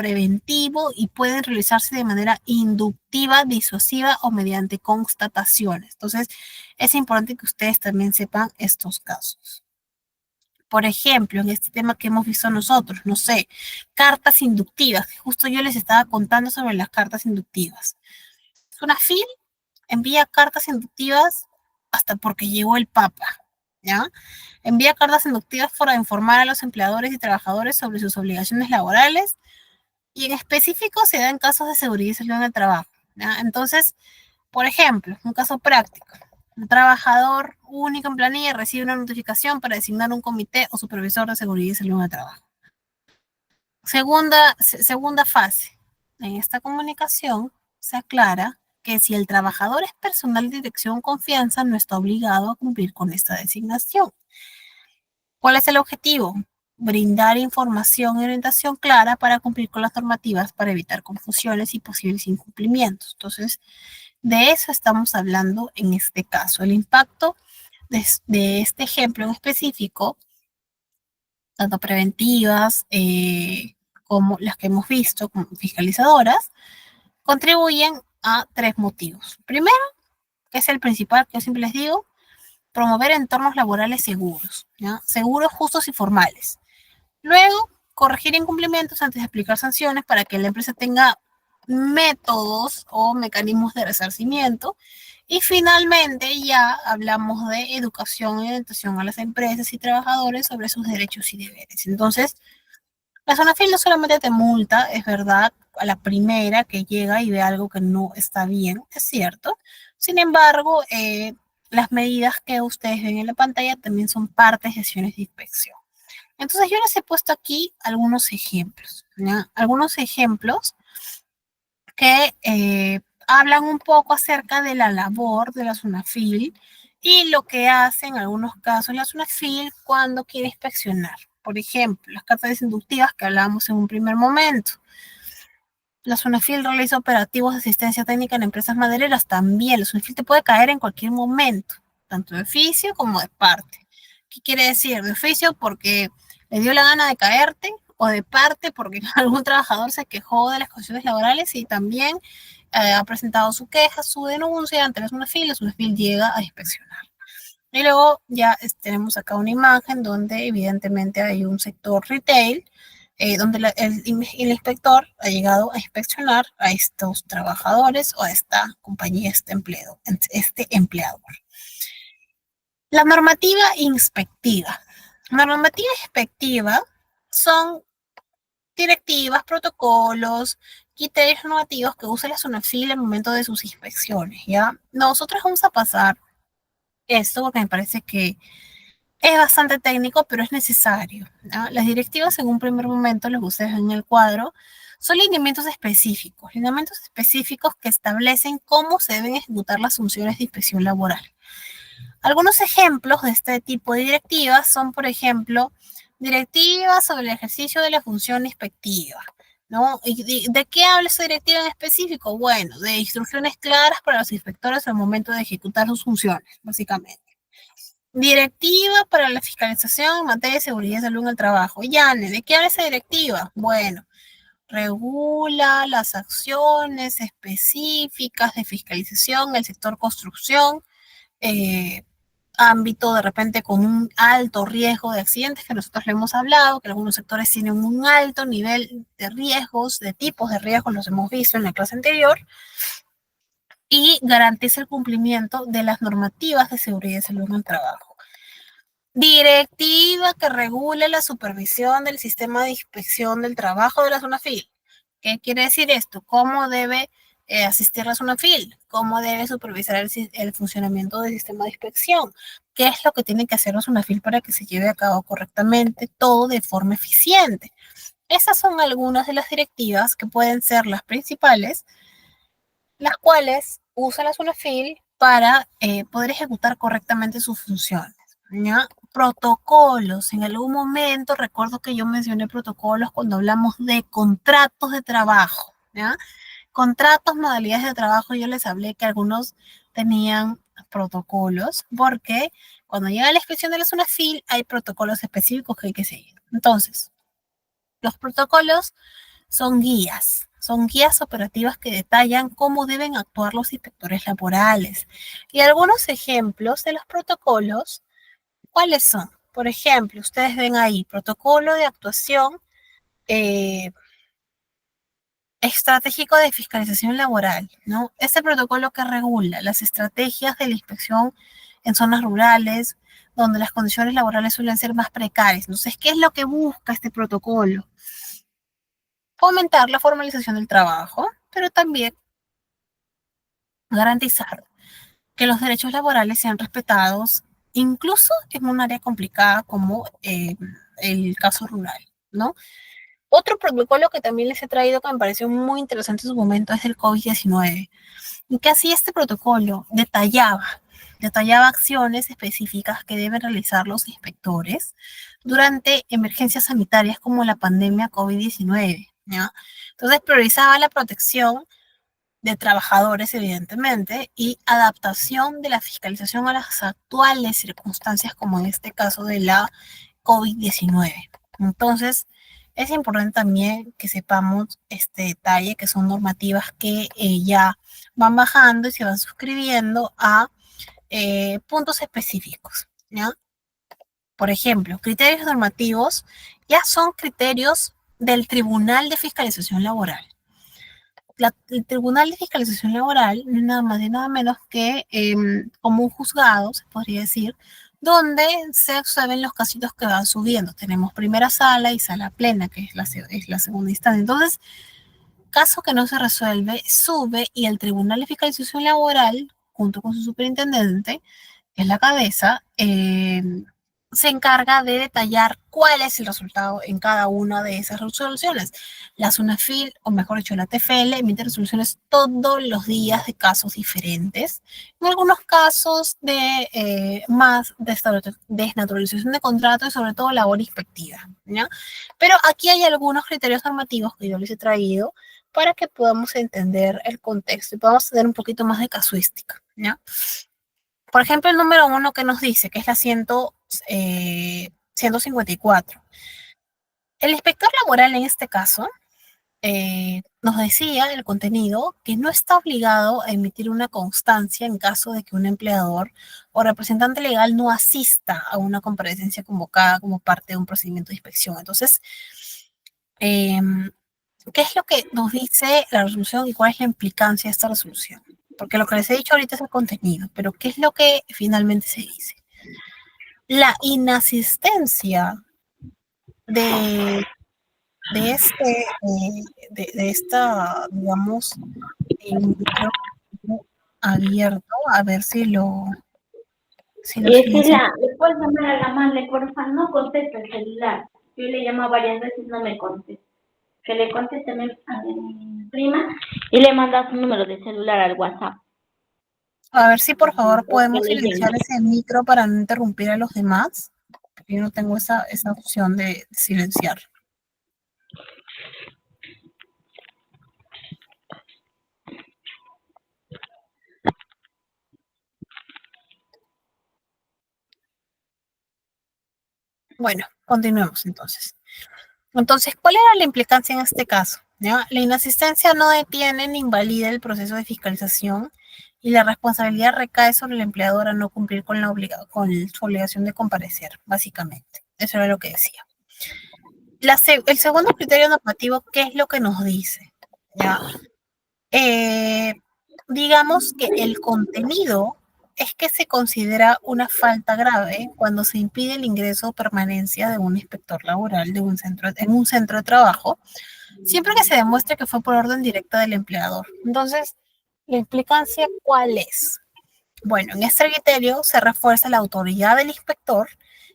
y pueden realizarse de manera inductiva, disuasiva o mediante constataciones. Entonces, es importante que ustedes también sepan estos casos. Por ejemplo, en este tema que hemos visto nosotros, no sé, cartas inductivas, que justo yo les estaba contando sobre las cartas inductivas. SUNAFIL envía cartas inductivas hasta porque llegó el Papa, ¿ya? Envía cartas inductivas para informar a los empleadores y trabajadores sobre sus obligaciones laborales, y en específico se da en casos de seguridad y salud en el trabajo, ¿ya? Entonces, por ejemplo, un caso práctico: un trabajador único en planilla recibe una notificación para designar un comité o supervisor de seguridad y salud en el trabajo. Segunda fase. En esta comunicación se aclara que si el trabajador es personal de dirección o confianza, no está obligado a cumplir con esta designación. ¿Cuál es el objetivo? Brindar información y orientación clara para cumplir con las normativas, para evitar confusiones y posibles incumplimientos. Entonces, de eso estamos hablando en este caso. El impacto de este ejemplo en específico, tanto preventivas como las que hemos visto como fiscalizadoras, contribuyen a 3 motivos. Primero, que es el principal, que yo siempre les digo: promover entornos laborales seguros, ¿ya? Seguros, justos y formales. Luego, corregir incumplimientos antes de aplicar sanciones para que la empresa tenga métodos o mecanismos de resarcimiento. Y finalmente, ya hablamos de educación y orientación a las empresas y trabajadores sobre sus derechos y deberes. Entonces, la SUNAFIL no solamente te multa, es verdad, a la primera que llega y ve algo que no está bien, es cierto. Sin embargo, las medidas que ustedes ven en la pantalla también son parte de sesiones de inspección. Entonces, yo les he puesto aquí algunos ejemplos, ¿ya? Algunos ejemplos que hablan un poco acerca de la labor de la SUNAFIL y lo que hace en algunos casos la SUNAFIL cuando quiere inspeccionar. Por ejemplo, las cartas inductivas que hablábamos en un primer momento. La SUNAFIL realiza operativos de asistencia técnica en empresas madereras también. La SUNAFIL te puede caer en cualquier momento, tanto de oficio como de parte. ¿Qué quiere decir? De oficio porque le dio la gana de caerte, o de parte porque algún trabajador se quejó de las condiciones laborales y también ha presentado su queja, su denuncia ante la SUNAFIL llega a inspeccionar. Y luego ya tenemos acá una imagen donde evidentemente hay un sector retail, donde el inspector ha llegado a inspeccionar a estos trabajadores o a esta compañía, este empleador. La normativa inspectiva. La normativa inspectiva son directivas, protocolos, criterios normativos que usa la SUNAFIL en el momento de sus inspecciones, ¿ya? Nosotros vamos a pasar esto porque me parece que es bastante técnico, pero es necesario, ¿no? Las directivas, en un primer momento, lo que ustedes ven en el cuadro, son lineamientos específicos que establecen cómo se deben ejecutar las funciones de inspección laboral. Algunos ejemplos de este tipo de directivas son, por ejemplo, directivas sobre el ejercicio de la función inspectiva, ¿no? ¿Y de qué habla esa directiva en específico? Bueno, de instrucciones claras para los inspectores al momento de ejecutar sus funciones, básicamente. Directiva para la fiscalización en materia de seguridad y salud en el trabajo. Yane, ¿de qué habla esa directiva? Bueno, regula las acciones específicas de fiscalización en el sector construcción, eh, ámbito de repente con un alto riesgo de accidentes, que nosotros le hemos hablado, que algunos sectores tienen un alto nivel de riesgos, de tipos de riesgos, los hemos visto en la clase anterior, y garantiza el cumplimiento de las normativas de seguridad y salud en el trabajo. Directiva que regule la supervisión del sistema de inspección del trabajo de la SUNAFIL. ¿Qué quiere decir esto? ¿Cómo debe asistir la SUNAFIL? ¿Cómo debe supervisar el funcionamiento del sistema de inspección? ¿Qué es lo que tiene que hacer la SUNAFIL para que se lleve a cabo correctamente todo de forma eficiente? Esas son algunas de las directivas que pueden ser las principales, las cuales usa la SUNAFIL para poder ejecutar correctamente sus funciones, ¿ya? Protocolos. En algún momento recuerdo que yo mencioné protocolos cuando hablamos de contratos de trabajo, ¿ya? Contratos, modalidades de trabajo, yo les hablé que algunos tenían protocolos, porque cuando llega la inspección de la SUNAFIL hay protocolos específicos que hay que seguir. Entonces, los protocolos son guías operativas que detallan cómo deben actuar los inspectores laborales. Y algunos ejemplos de los protocolos, ¿cuáles son? Por ejemplo, ustedes ven ahí, protocolo de actuación estratégico de fiscalización laboral, ¿no? Este protocolo que regula las estrategias de la inspección en zonas rurales, donde las condiciones laborales suelen ser más precarias. Entonces, ¿qué es lo que busca este protocolo? Fomentar la formalización del trabajo, pero también garantizar que los derechos laborales sean respetados, incluso en un área complicada como el caso rural, ¿no? Otro protocolo que también les he traído que me pareció muy interesante en su momento es el COVID-19. ¿Y qué hacía este protocolo? Detallaba acciones específicas que deben realizar los inspectores durante emergencias sanitarias como la pandemia COVID-19, ¿ya? Entonces priorizaba la protección de trabajadores, evidentemente, y adaptación de la fiscalización a las actuales circunstancias, como en este caso de la COVID-19. Entonces, es importante también que sepamos este detalle, que son normativas que ya van bajando y se van suscribiendo a puntos específicos, ¿ya? Por ejemplo, criterios normativos ya son criterios del Tribunal de Fiscalización Laboral. El Tribunal de Fiscalización Laboral no es nada más y nada menos que como un juzgado, se podría decir, donde se observan los casitos que van subiendo. Tenemos primera sala y sala plena, que es la segunda instancia. Entonces, caso que no se resuelve, sube y el Tribunal de Fiscalización Laboral, junto con su superintendente, que es la cabeza, se encarga de detallar cuál es el resultado en cada una de esas resoluciones. La SUNAFIL, o mejor dicho, la TFL, emite resoluciones todos los días de casos diferentes. En algunos casos de más desnaturalización de contrato y sobre todo labor inspectiva, ¿ya? Pero aquí hay algunos criterios normativos que yo les he traído para que podamos entender el contexto y podamos tener un poquito más de casuística, ¿ya? Por ejemplo, el número 1 que nos dice, que es la 154. El inspector laboral en este caso nos decía el contenido que no está obligado a emitir una constancia en caso de que un empleador o representante legal no asista a una comparecencia convocada como parte de un procedimiento de inspección. Entonces, eh, ¿qué es lo que nos dice la resolución y cuál es la implicancia de esta resolución? Porque lo que les he dicho ahorita es el contenido, pero ¿qué es lo que finalmente se dice? La inasistencia de de de esta, digamos, micro abierto, a ver si lo silencio. Le puedes llamar a la madre, porfa, no contesta el celular. Yo le llamo varias veces, no me contesta. Que le conteste a mi prima y le manda su número de celular al WhatsApp. A ver si por favor O que podemos le llame. silenciar ese micro para no interrumpir a los demás. Porque yo no tengo esa opción de silenciar. Bueno, continuemos entonces. Entonces, ¿cuál era la implicancia en este caso? ¿Ya? La inasistencia no detiene ni invalida el proceso de fiscalización y la responsabilidad recae sobre el empleador a no cumplir con su obligación de comparecer, básicamente. Eso era lo que decía. El segundo criterio normativo, ¿qué es lo que nos dice? ¿Ya? Digamos que el contenido es que se considera una falta grave cuando se impide el ingreso o permanencia de un inspector laboral en un centro de trabajo, siempre que se demuestre que fue por orden directa del empleador. Entonces, ¿la implicancia cuál es? Bueno, en este criterio se refuerza la autoridad del inspector,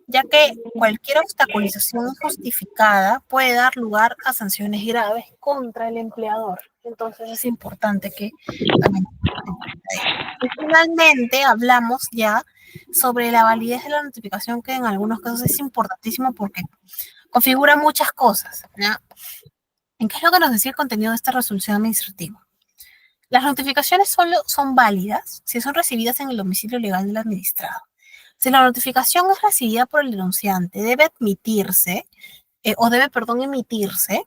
ya que cualquier obstaculización injustificada puede dar lugar a sanciones graves contra el empleador. Entonces es importante que también se cuenta ello. Y finalmente hablamos ya sobre la validez de la notificación, que en algunos casos es importantísimo porque configura muchas cosas, ¿ya? ¿En qué es lo que nos decía el contenido de esta resolución administrativa? Las notificaciones solo son válidas si son recibidas en el domicilio legal del administrado. Si la notificación es recibida por el denunciante, debe admitirse, perdón, emitirse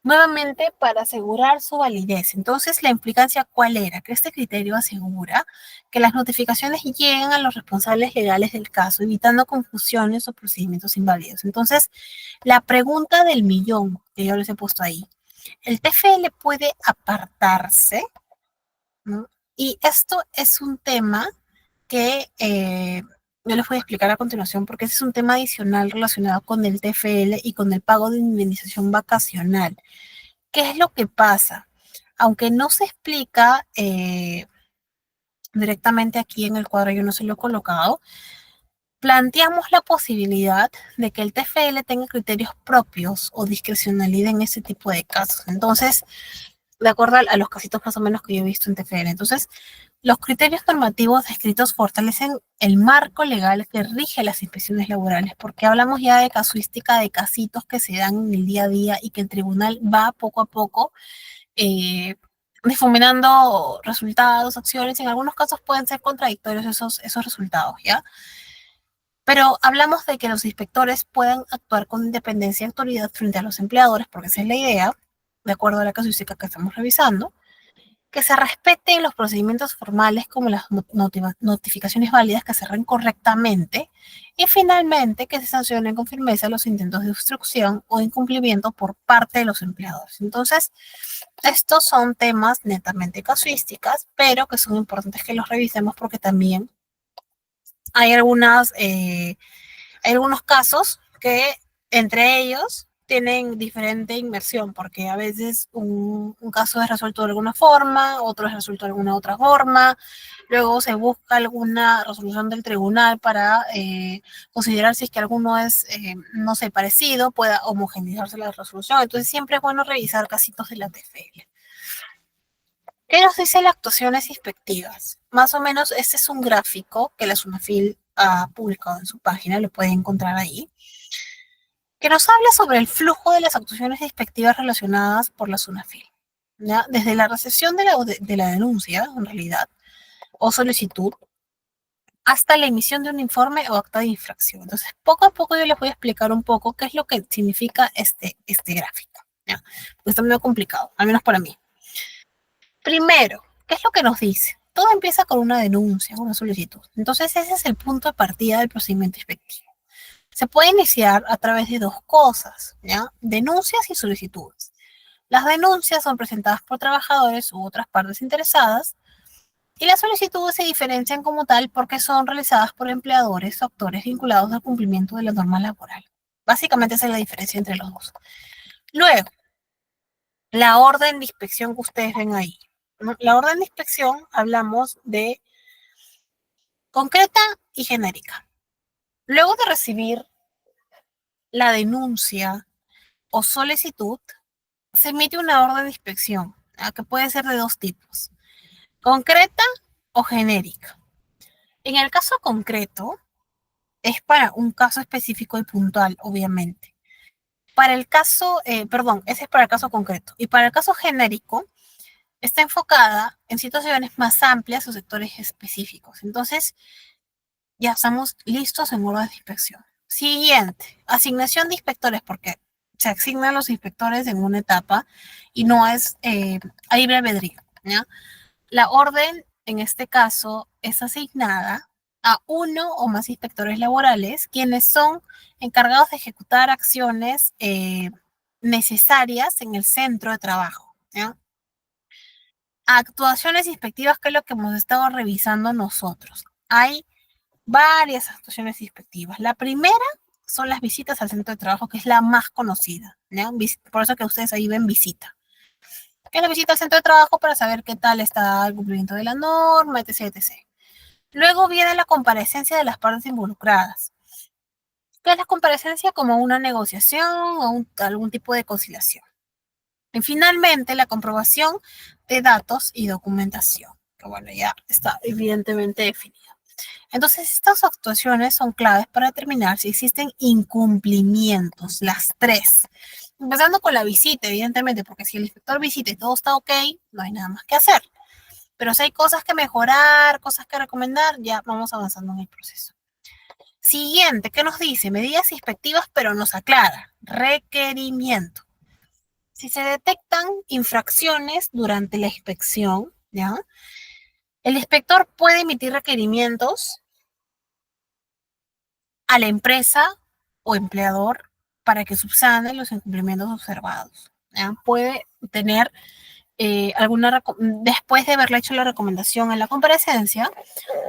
nuevamente para asegurar su validez. Entonces, la implicancia, ¿cuál era? Que este criterio asegura que las notificaciones lleguen a los responsables legales del caso, evitando confusiones o procedimientos inválidos. Entonces, la pregunta del millón que yo les he puesto ahí, ¿el TFL puede apartarse? ¿No? Y esto es un tema que yo les voy a explicar a continuación porque ese es un tema adicional relacionado con el TFL y con el pago de indemnización vacacional. ¿Qué es lo que pasa? Aunque no se explica directamente aquí en el cuadro, yo no se lo he colocado, planteamos la posibilidad de que el TFL tenga criterios propios o discrecionalidad en ese tipo de casos. Entonces, de acuerdo a los casitos más o menos que yo he visto en TFL. Entonces, los criterios normativos descritos fortalecen el marco legal que rige las inspecciones laborales, porque hablamos ya de casuística de casitos que se dan en el día a día y que el tribunal va poco a poco difuminando resultados, acciones, y en algunos casos pueden ser contradictorios esos resultados, ¿ya? Pero hablamos de que los inspectores puedan actuar con independencia y autoridad frente a los empleadores, porque esa es la idea, de acuerdo a la casuística que estamos revisando, que se respeten los procedimientos formales como las notificaciones válidas que cerren correctamente y finalmente que se sancionen con firmeza los intentos de obstrucción o incumplimiento por parte de los empleadores. Entonces, estos son temas netamente casuísticas, pero que son importantes que los revisemos porque también hay hay algunos casos que entre ellos tienen diferente inmersión, porque a veces un caso es resuelto de alguna forma, otro es resuelto de alguna otra forma, luego se busca alguna resolución del tribunal para considerar si es que alguno es, no sé, parecido, pueda homogeneizarse la resolución. Entonces siempre es bueno revisar casitos de la TFL. ¿Qué nos dicen las actuaciones inspectivas? Más o menos este es un gráfico que la SUNAFIL ha publicado en su página, lo pueden encontrar ahí, que nos habla sobre el flujo de las actuaciones inspectivas relacionadas por la SUNAFIL, ¿ya? Desde la recepción de la denuncia, en realidad, o solicitud, hasta la emisión de un informe o acta de infracción. Entonces, poco a poco yo les voy a explicar un poco qué es lo que significa este gráfico, ¿ya? Porque está medio complicado, al menos para mí. Primero, ¿qué es lo que nos dice? Todo empieza con una denuncia, una solicitud. Entonces, ese es el punto de partida del procedimiento inspectivo. Se puede iniciar a través de dos cosas, ¿ya? Denuncias y solicitudes. Las denuncias son presentadas por trabajadores u otras partes interesadas y las solicitudes se diferencian como tal porque son realizadas por empleadores o actores vinculados al cumplimiento de la norma laboral. Básicamente esa es la diferencia entre los dos. Luego, la orden de inspección que ustedes ven ahí. ¿No? La orden de inspección hablamos de concreta y genérica. Luego de recibir la denuncia o solicitud, se emite una orden de inspección, que puede ser de dos tipos, concreta o genérica. En el caso concreto, es para un caso específico y puntual, obviamente. Para el caso, perdón, ese es para el caso concreto. Y para el caso genérico, está enfocada en situaciones más amplias o sectores específicos. Entonces, ya estamos listos en orden de inspección. Siguiente, asignación de inspectores, porque se asignan los inspectores en una etapa y no es a libre albedrío, ¿ya? La orden, en este caso, es asignada a uno o más inspectores laborales, quienes son encargados de ejecutar acciones necesarias en el centro de trabajo, ¿ya? Actuaciones inspectivas, que es lo que hemos estado revisando nosotros. Hay varias actuaciones inspectivas. La primera son las visitas al centro de trabajo, que es la más conocida, ¿ya? Por eso que ustedes ahí ven visita. Que es la visita al centro de trabajo para saber qué tal está el cumplimiento de la norma, etc, etc. Luego viene la comparecencia de las partes involucradas, que es la comparecencia como una negociación o algún tipo de conciliación. Y finalmente, la comprobación de datos y documentación, que bueno, ya está evidentemente definida. Entonces, estas actuaciones son claves para determinar si existen incumplimientos, las tres. Empezando con la visita, evidentemente, porque si el inspector visita y todo está ok, no hay nada más que hacer. Pero si hay cosas que mejorar, cosas que recomendar, ya vamos avanzando en el proceso. Siguiente, ¿qué nos dice? Medidas inspectivas, pero nos aclara. Requerimiento. Si se detectan infracciones durante la inspección, ¿ya? El inspector puede emitir requerimientos a la empresa o empleador para que subsane los incumplimientos observados, ¿ya? Puede tener después de haberle hecho la recomendación en la comparecencia,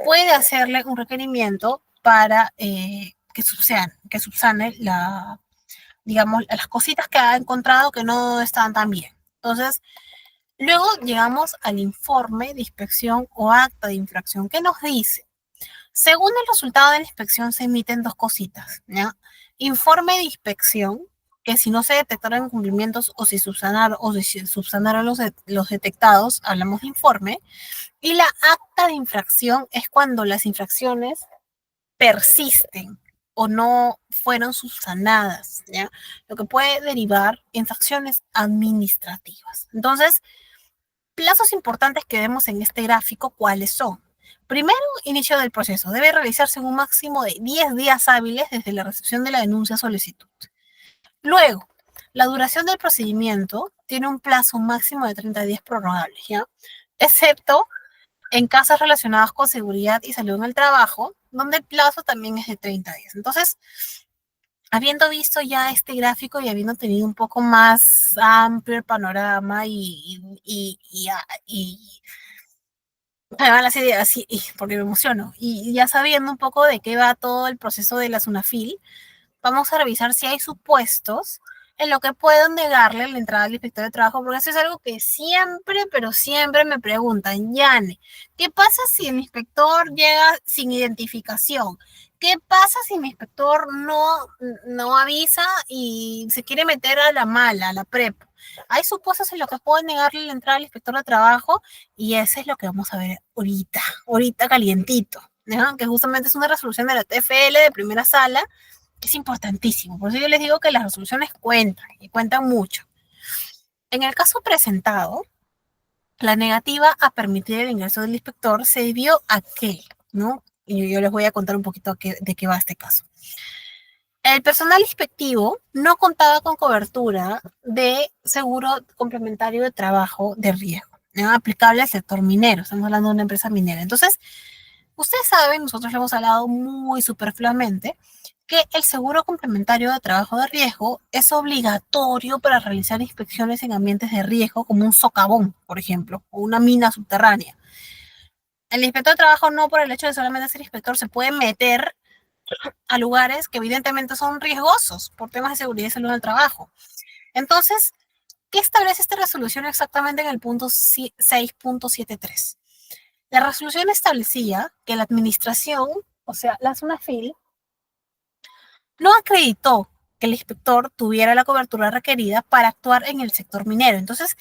puede hacerle un requerimiento para que subsane digamos, las cositas que ha encontrado que no están tan bien. Entonces, luego llegamos al informe de inspección o acta de infracción. ¿Qué nos dice? Según el resultado de la inspección se emiten dos cositas, ¿ya? Informe de inspección, que si no se detectaron incumplimientos o si subsanaron los detectados, hablamos de informe. Y la acta de infracción es cuando las infracciones persisten o no fueron subsanadas, ¿ya? Lo que puede derivar en sanciones administrativas. Entonces, plazos importantes que vemos en este gráfico, ¿cuáles son? Primero, inicio del proceso. Debe realizarse en un máximo de 10 días hábiles desde la recepción de la denuncia o solicitud. Luego, la duración del procedimiento tiene un plazo máximo de 30 días prorrogables, ¿ya? Excepto en casos relacionados con seguridad y salud en el trabajo, donde el plazo también es de 30 días. Entonces, habiendo visto ya este gráfico y habiendo tenido un poco más amplio el panorama me van las ideas, sí, porque me emociono, y ya sabiendo un poco de qué va todo el proceso de la SUNAFIL, vamos a revisar si hay supuestos en lo que puedan negarle la entrada al inspector de trabajo, porque eso es algo que siempre, pero siempre me preguntan, Yane, ¿qué pasa si el inspector llega sin identificación? ¿Qué pasa si mi inspector no avisa y se quiere meter a la mala, a la prepa? Hay supuestos en lo que pueden negarle la entrada al inspector de trabajo y eso es lo que vamos a ver ahorita calientito, ¿no? Que justamente es una resolución de la TFL de primera sala, es importantísimo. Por eso yo les digo que las resoluciones cuentan y cuentan mucho. En el caso presentado, la negativa a permitir el ingreso del inspector se debió a qué, ¿no? Y yo les voy a contar un poquito de qué va este caso. El personal inspectivo no contaba con cobertura de seguro complementario de trabajo de riesgo, ¿no? Aplicable al sector minero. Estamos hablando de una empresa minera. Entonces, ustedes saben, nosotros le hemos hablado muy superfluamente, que el seguro complementario de trabajo de riesgo es obligatorio para realizar inspecciones en ambientes de riesgo, como un socavón, por ejemplo, o una mina subterránea. El inspector de trabajo no, por el hecho de solamente ser inspector, se puede meter a lugares que evidentemente son riesgosos por temas de seguridad y salud del trabajo. Entonces, ¿qué establece esta resolución exactamente en el punto 6.73? La resolución establecía que la administración, o sea, la SUNAFIL, no acreditó que el inspector tuviera la cobertura requerida para actuar en el sector minero. Entonces,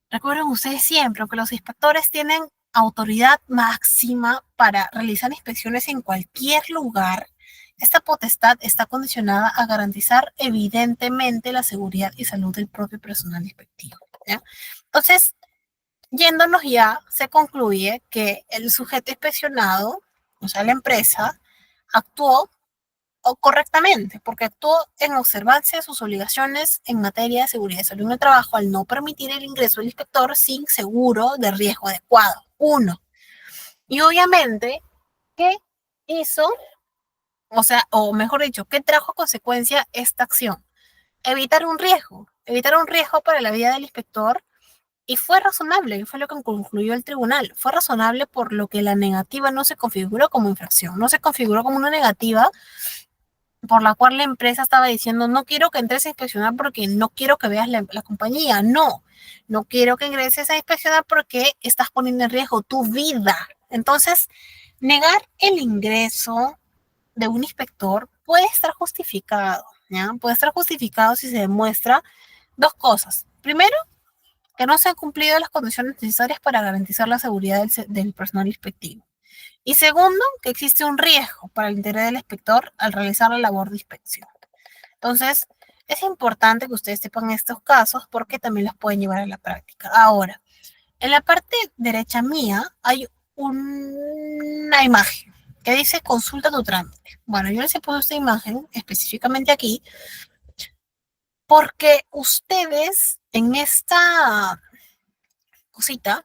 recuerden ustedes siempre que los inspectores tienen autoridad máxima para realizar inspecciones en cualquier lugar. Esta potestad está condicionada a garantizar evidentemente la seguridad y salud del propio personal inspectivo, ¿ya? Entonces, yéndonos ya, se concluye que el sujeto inspeccionado, o sea, la empresa, actuó correctamente, porque actuó en observancia de sus obligaciones en materia de seguridad y salud en el trabajo al no permitir el ingreso del inspector sin seguro de riesgo adecuado. Uno. Y obviamente, ¿qué hizo? O sea, o mejor dicho, ¿qué trajo a consecuencia esta acción? Evitar un riesgo para la vida del inspector. Y fue razonable, y fue lo que concluyó el tribunal. Fue razonable por lo que la negativa no se configuró como infracción, no se configuró como una negativa por la cual la empresa estaba diciendo, no quiero que entres a inspeccionar porque no quiero que veas la compañía. No, no quiero que ingreses a inspeccionar porque estás poniendo en riesgo tu vida. Entonces, negar el ingreso de un inspector puede estar justificado, ¿ya? Puede estar justificado si se demuestra dos cosas. Primero, que no se han cumplido las condiciones necesarias para garantizar la seguridad del personal inspectivo. Y segundo, que existe un riesgo para el interés del inspector al realizar la labor de inspección. Entonces, es importante que ustedes sepan estos casos porque también los pueden llevar a la práctica. Ahora, en la parte derecha mía hay una imagen que dice consulta tu trámite. Bueno, yo les he puesto esta imagen específicamente aquí porque ustedes en esta cosita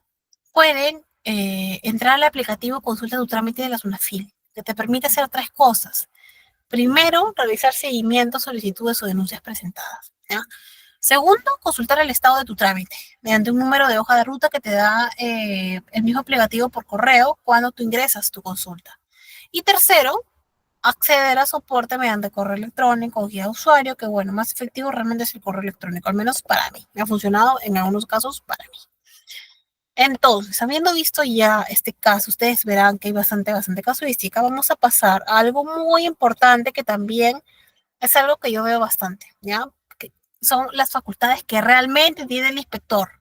pueden entrar al aplicativo Consulta tu trámite de la SUNAFIL, que te permite hacer tres cosas. Primero, realizar seguimiento, solicitudes o denuncias presentadas, ¿ya? Segundo, consultar el estado de tu trámite mediante un número de hoja de ruta que te da el mismo aplicativo por correo cuando tú ingresas tu consulta. Y tercero, acceder a soporte mediante correo electrónico o guía de usuario, que bueno, más efectivo realmente es el correo electrónico, al menos para mí. Me ha funcionado en algunos casos para mí. Entonces, habiendo visto ya este caso, ustedes verán que hay bastante casuística. Vamos a pasar a algo muy importante que también es algo que yo veo bastante, ¿ya? Que son las facultades que realmente tiene el inspector,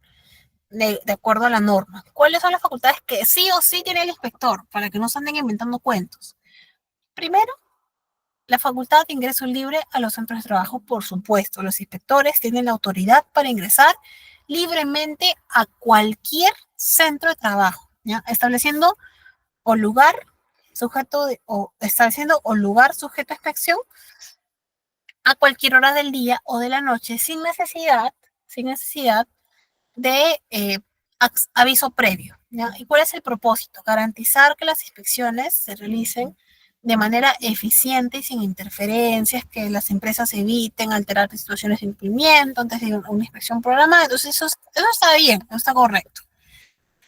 de acuerdo a la norma. ¿Cuáles son las facultades que sí o sí tiene el inspector? Para que no se anden inventando cuentos. Primero, la facultad de ingreso libre a los centros de trabajo, por supuesto. Los inspectores tienen la autoridad para ingresar libremente a cualquier centro de trabajo, ¿ya? Estableciendo o lugar estableciendo o lugar sujeto a inspección a cualquier hora del día o de la noche sin necesidad de aviso previo, ¿ya? ¿Y cuál es el propósito? Garantizar que las inspecciones se realicen de manera eficiente y sin interferencias, que las empresas eviten alterar situaciones de incumplimiento antes de una inspección programada. Entonces, eso está bien, eso está correcto.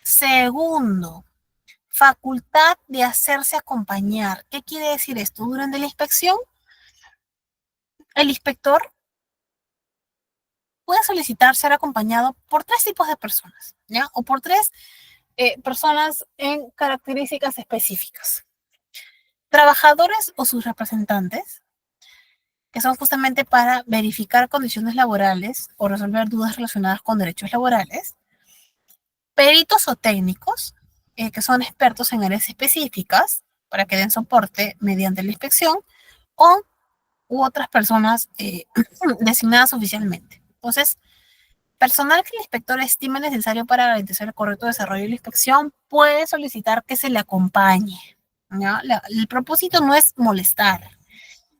Segundo, facultad de hacerse acompañar. ¿Qué quiere decir esto? Durante la inspección, el inspector puede solicitar ser acompañado por tres tipos de personas, ¿ya? O por tres personas en características específicas. Trabajadores o sus representantes, que son justamente para verificar condiciones laborales o resolver dudas relacionadas con derechos laborales. Peritos o técnicos, que son expertos en áreas específicas para que den soporte mediante la inspección, o u otras personas designadas oficialmente. Entonces, personal que el inspector estime necesario para garantizar el correcto desarrollo de la inspección puede solicitar que se le acompañe, ¿ya? El propósito no es molestar,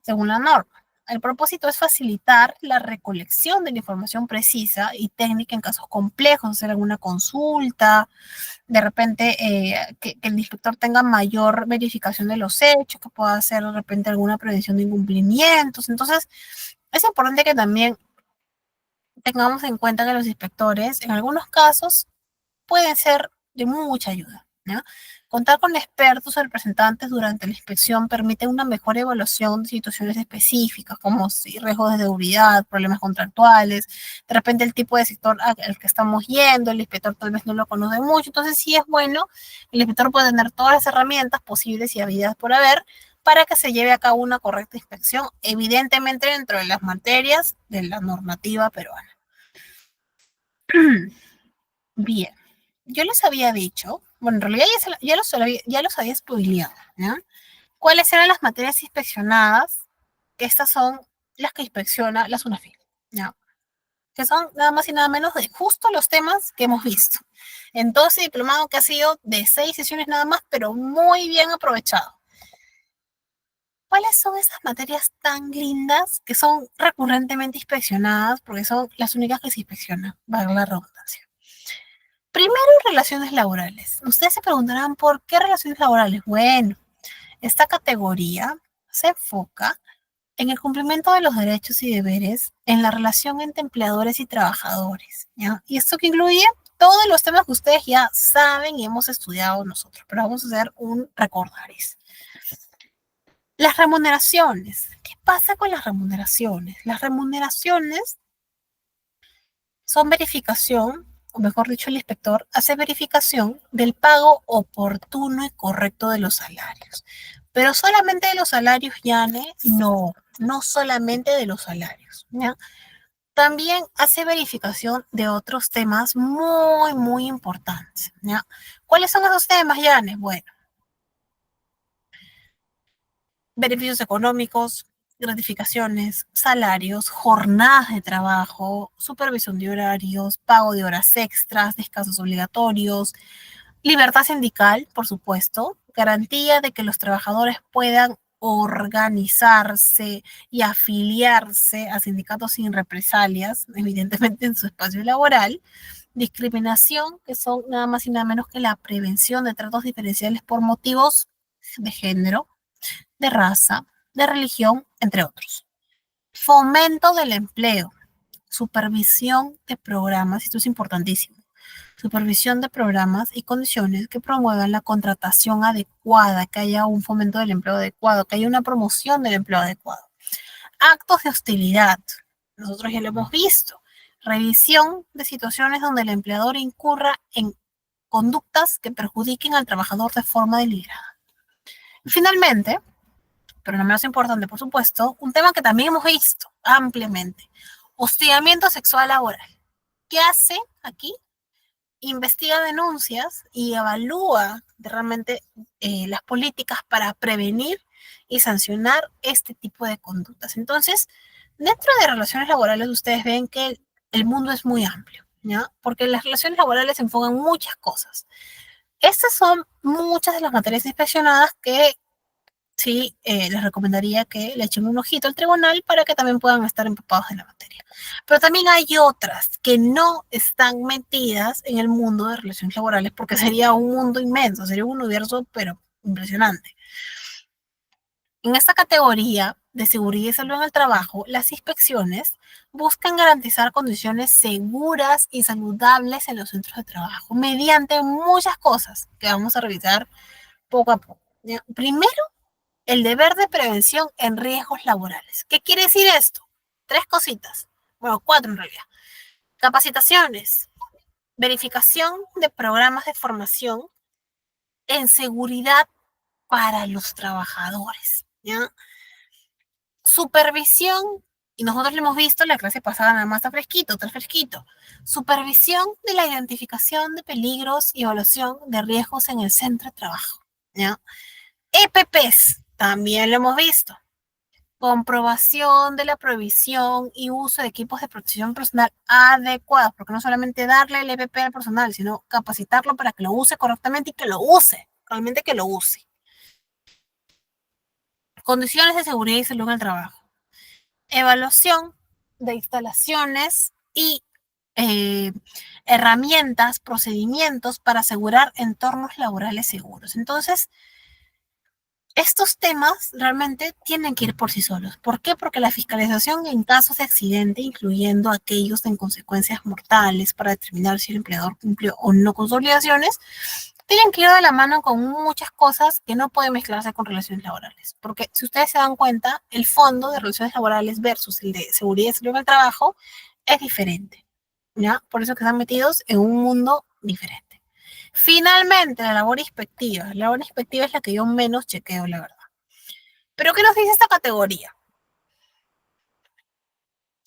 según la norma. El propósito es facilitar la recolección de la información precisa y técnica en casos complejos, hacer alguna consulta, de repente que el inspector tenga mayor verificación de los hechos, que pueda hacer de repente alguna prevención de incumplimientos. Entonces, es importante que también tengamos en cuenta que los inspectores, en algunos casos, pueden ser de mucha ayuda, ¿ya? Contar con expertos o representantes durante la inspección permite una mejor evaluación de situaciones específicas, como si riesgos de seguridad, problemas contractuales, de repente el tipo de sector al que estamos yendo, el inspector tal vez no lo conoce mucho, entonces sí es bueno, el inspector puede tener todas las herramientas posibles y habidas por haber para que se lleve a cabo una correcta inspección, evidentemente dentro de las materias de la normativa peruana. Bien, yo les había dicho, bueno, en realidad ya los había spoileado, ¿ya? ¿Cuáles eran las materias inspeccionadas? Que estas son las que inspecciona la SUNAFIL, ¿ya? Que son nada más y nada menos de justo los temas que hemos visto. En todo ese diplomado que ha sido de 6 sesiones nada más, pero muy bien aprovechado. ¿Cuáles son esas materias tan lindas que son recurrentemente inspeccionadas? Porque son las únicas que se inspeccionan, valga la redundancia. Primero, relaciones laborales. Ustedes se preguntarán, ¿por qué relaciones laborales? Bueno, esta categoría se enfoca en el cumplimiento de los derechos y deberes en la relación entre empleadores y trabajadores, ¿ya? Y esto que incluye todos los temas que ustedes ya saben y hemos estudiado nosotros, pero vamos a hacer un recordaris. Las remuneraciones. ¿Qué pasa con las remuneraciones? Las remuneraciones son verificación, o mejor dicho, el inspector hace verificación del pago oportuno y correcto de los salarios. Pero solamente de los salarios, Yane, no solamente de los salarios, ¿ya? También hace verificación de otros temas muy, muy importantes, ¿ya? ¿Cuáles son esos temas, Yane? Bueno, beneficios económicos, gratificaciones, salarios, jornadas de trabajo, supervisión de horarios, pago de horas extras, descansos obligatorios, libertad sindical, por supuesto, garantía de que los trabajadores puedan organizarse y afiliarse a sindicatos sin represalias, evidentemente en su espacio laboral, discriminación, que son nada más y nada menos que la prevención de tratos diferenciales por motivos de género, de raza, de religión, entre otros. Fomento del empleo, supervisión de programas, esto es importantísimo, supervisión de programas y condiciones que promuevan la contratación adecuada, que haya un fomento del empleo adecuado, que haya una promoción del empleo adecuado. Actos de hostilidad, nosotros ya lo hemos visto, revisión de situaciones donde el empleador incurra en conductas que perjudiquen al trabajador de forma deliberada. Finalmente, pero no menos importante, por supuesto, un tema que también hemos visto ampliamente, hostigamiento sexual laboral. ¿Qué hace aquí? Investiga denuncias y evalúa realmente las políticas para prevenir y sancionar este tipo de conductas. Entonces, dentro de relaciones laborales, ustedes ven que el mundo es muy amplio, ¿ya? Porque las relaciones laborales se enfocan muchas cosas. Estas son muchas de las materias inspeccionadas que sí, les recomendaría que le echen un ojito al tribunal para que también puedan estar empapados en la materia. Pero también hay otras que no están metidas en el mundo de relaciones laborales porque sería un mundo inmenso, sería un universo, pero impresionante. En esta categoría de seguridad y salud en el trabajo, las inspecciones buscan garantizar condiciones seguras y saludables en los centros de trabajo mediante muchas cosas que vamos a revisar poco a poco. Primero, el deber de prevención en riesgos laborales. ¿Qué quiere decir esto? 3 cositas. Bueno, 4 en realidad. Capacitaciones, verificación de programas de formación en seguridad para los trabajadores, ¿ya? Supervisión, y nosotros lo hemos visto en la clase pasada, nada más está fresquito. Supervisión de la identificación de peligros y evaluación de riesgos en el centro de trabajo, ¿ya? EPPs, también lo hemos visto. Comprobación de la provisión y uso de equipos de protección personal adecuados, porque no solamente darle el EPP al personal, sino capacitarlo para que lo use correctamente y que lo use, realmente que lo use. Condiciones de seguridad y salud en el trabajo. Evaluación de instalaciones y herramientas, procedimientos para asegurar entornos laborales seguros. Entonces, estos temas realmente tienen que ir por sí solos. ¿Por qué? Porque la fiscalización en casos de accidente, incluyendo aquellos en consecuencias mortales para determinar si el empleador cumplió o no con sus obligaciones, tienen que ir de la mano con muchas cosas que no pueden mezclarse con relaciones laborales. Porque si ustedes se dan cuenta, el fondo de relaciones laborales versus el de seguridad y salud del trabajo es diferente, ¿ya? Por eso que están metidos en un mundo diferente. Finalmente, la labor inspectiva. La labor inspectiva es la que yo menos chequeo, la verdad. ¿Pero qué nos dice esta categoría?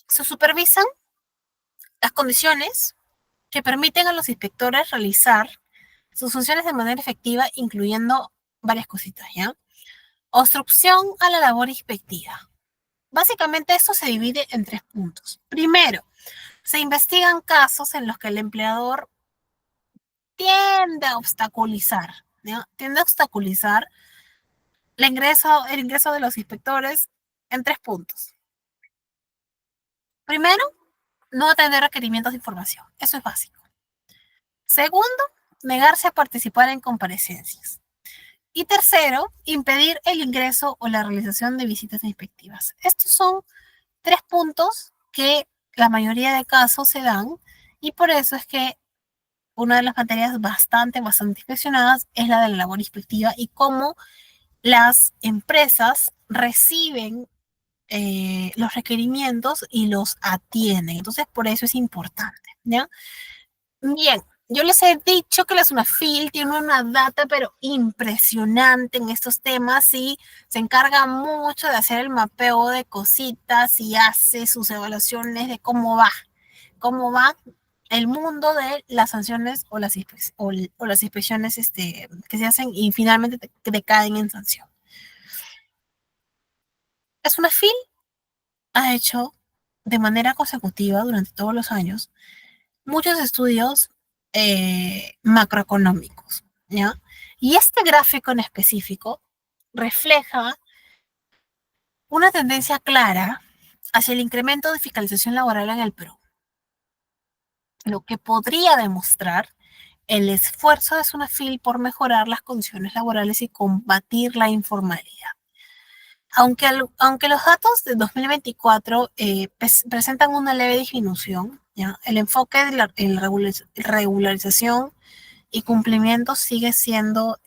Se supervisan las condiciones que permiten a los inspectores realizar sus funciones de manera efectiva, incluyendo varias cositas, ¿ya? Obstrucción a la labor inspectiva. Básicamente esto se divide en 3 puntos. Primero, se investigan casos en los que el empleador tiende a obstaculizar, ¿no? Tiende a obstaculizar el ingreso de los inspectores en 3 puntos. Primero, no atender requerimientos de información. Eso es básico. Segundo, negarse a participar en comparecencias. Y tercero, impedir el ingreso o la realización de visitas inspectivas. Estos son 3 puntos que la mayoría de casos se dan y por eso es que una de las materias bastante inspeccionadas es la de la labor inspectiva y cómo las empresas reciben los requerimientos y los atienden. Entonces, por eso es importante, ¿ya? Bien, yo les he dicho que la SUNAFIL tiene una data, pero impresionante en estos temas y se encarga mucho de hacer el mapeo de cositas y hace sus evaluaciones de cómo va el mundo de las sanciones o las inspecciones que se hacen y finalmente decaen en sanción. La SUNAFIL ha hecho de manera consecutiva durante todos los años muchos estudios macroeconómicos, ¿ya? Y este gráfico en específico refleja una tendencia clara hacia el incremento de fiscalización laboral en el Perú, lo que podría demostrar el esfuerzo de SUNAFIL por mejorar las condiciones laborales y combatir la informalidad. Aunque los datos de 2024 presentan una leve disminución, ¿ya? El enfoque de la regularización y cumplimiento sigue siendo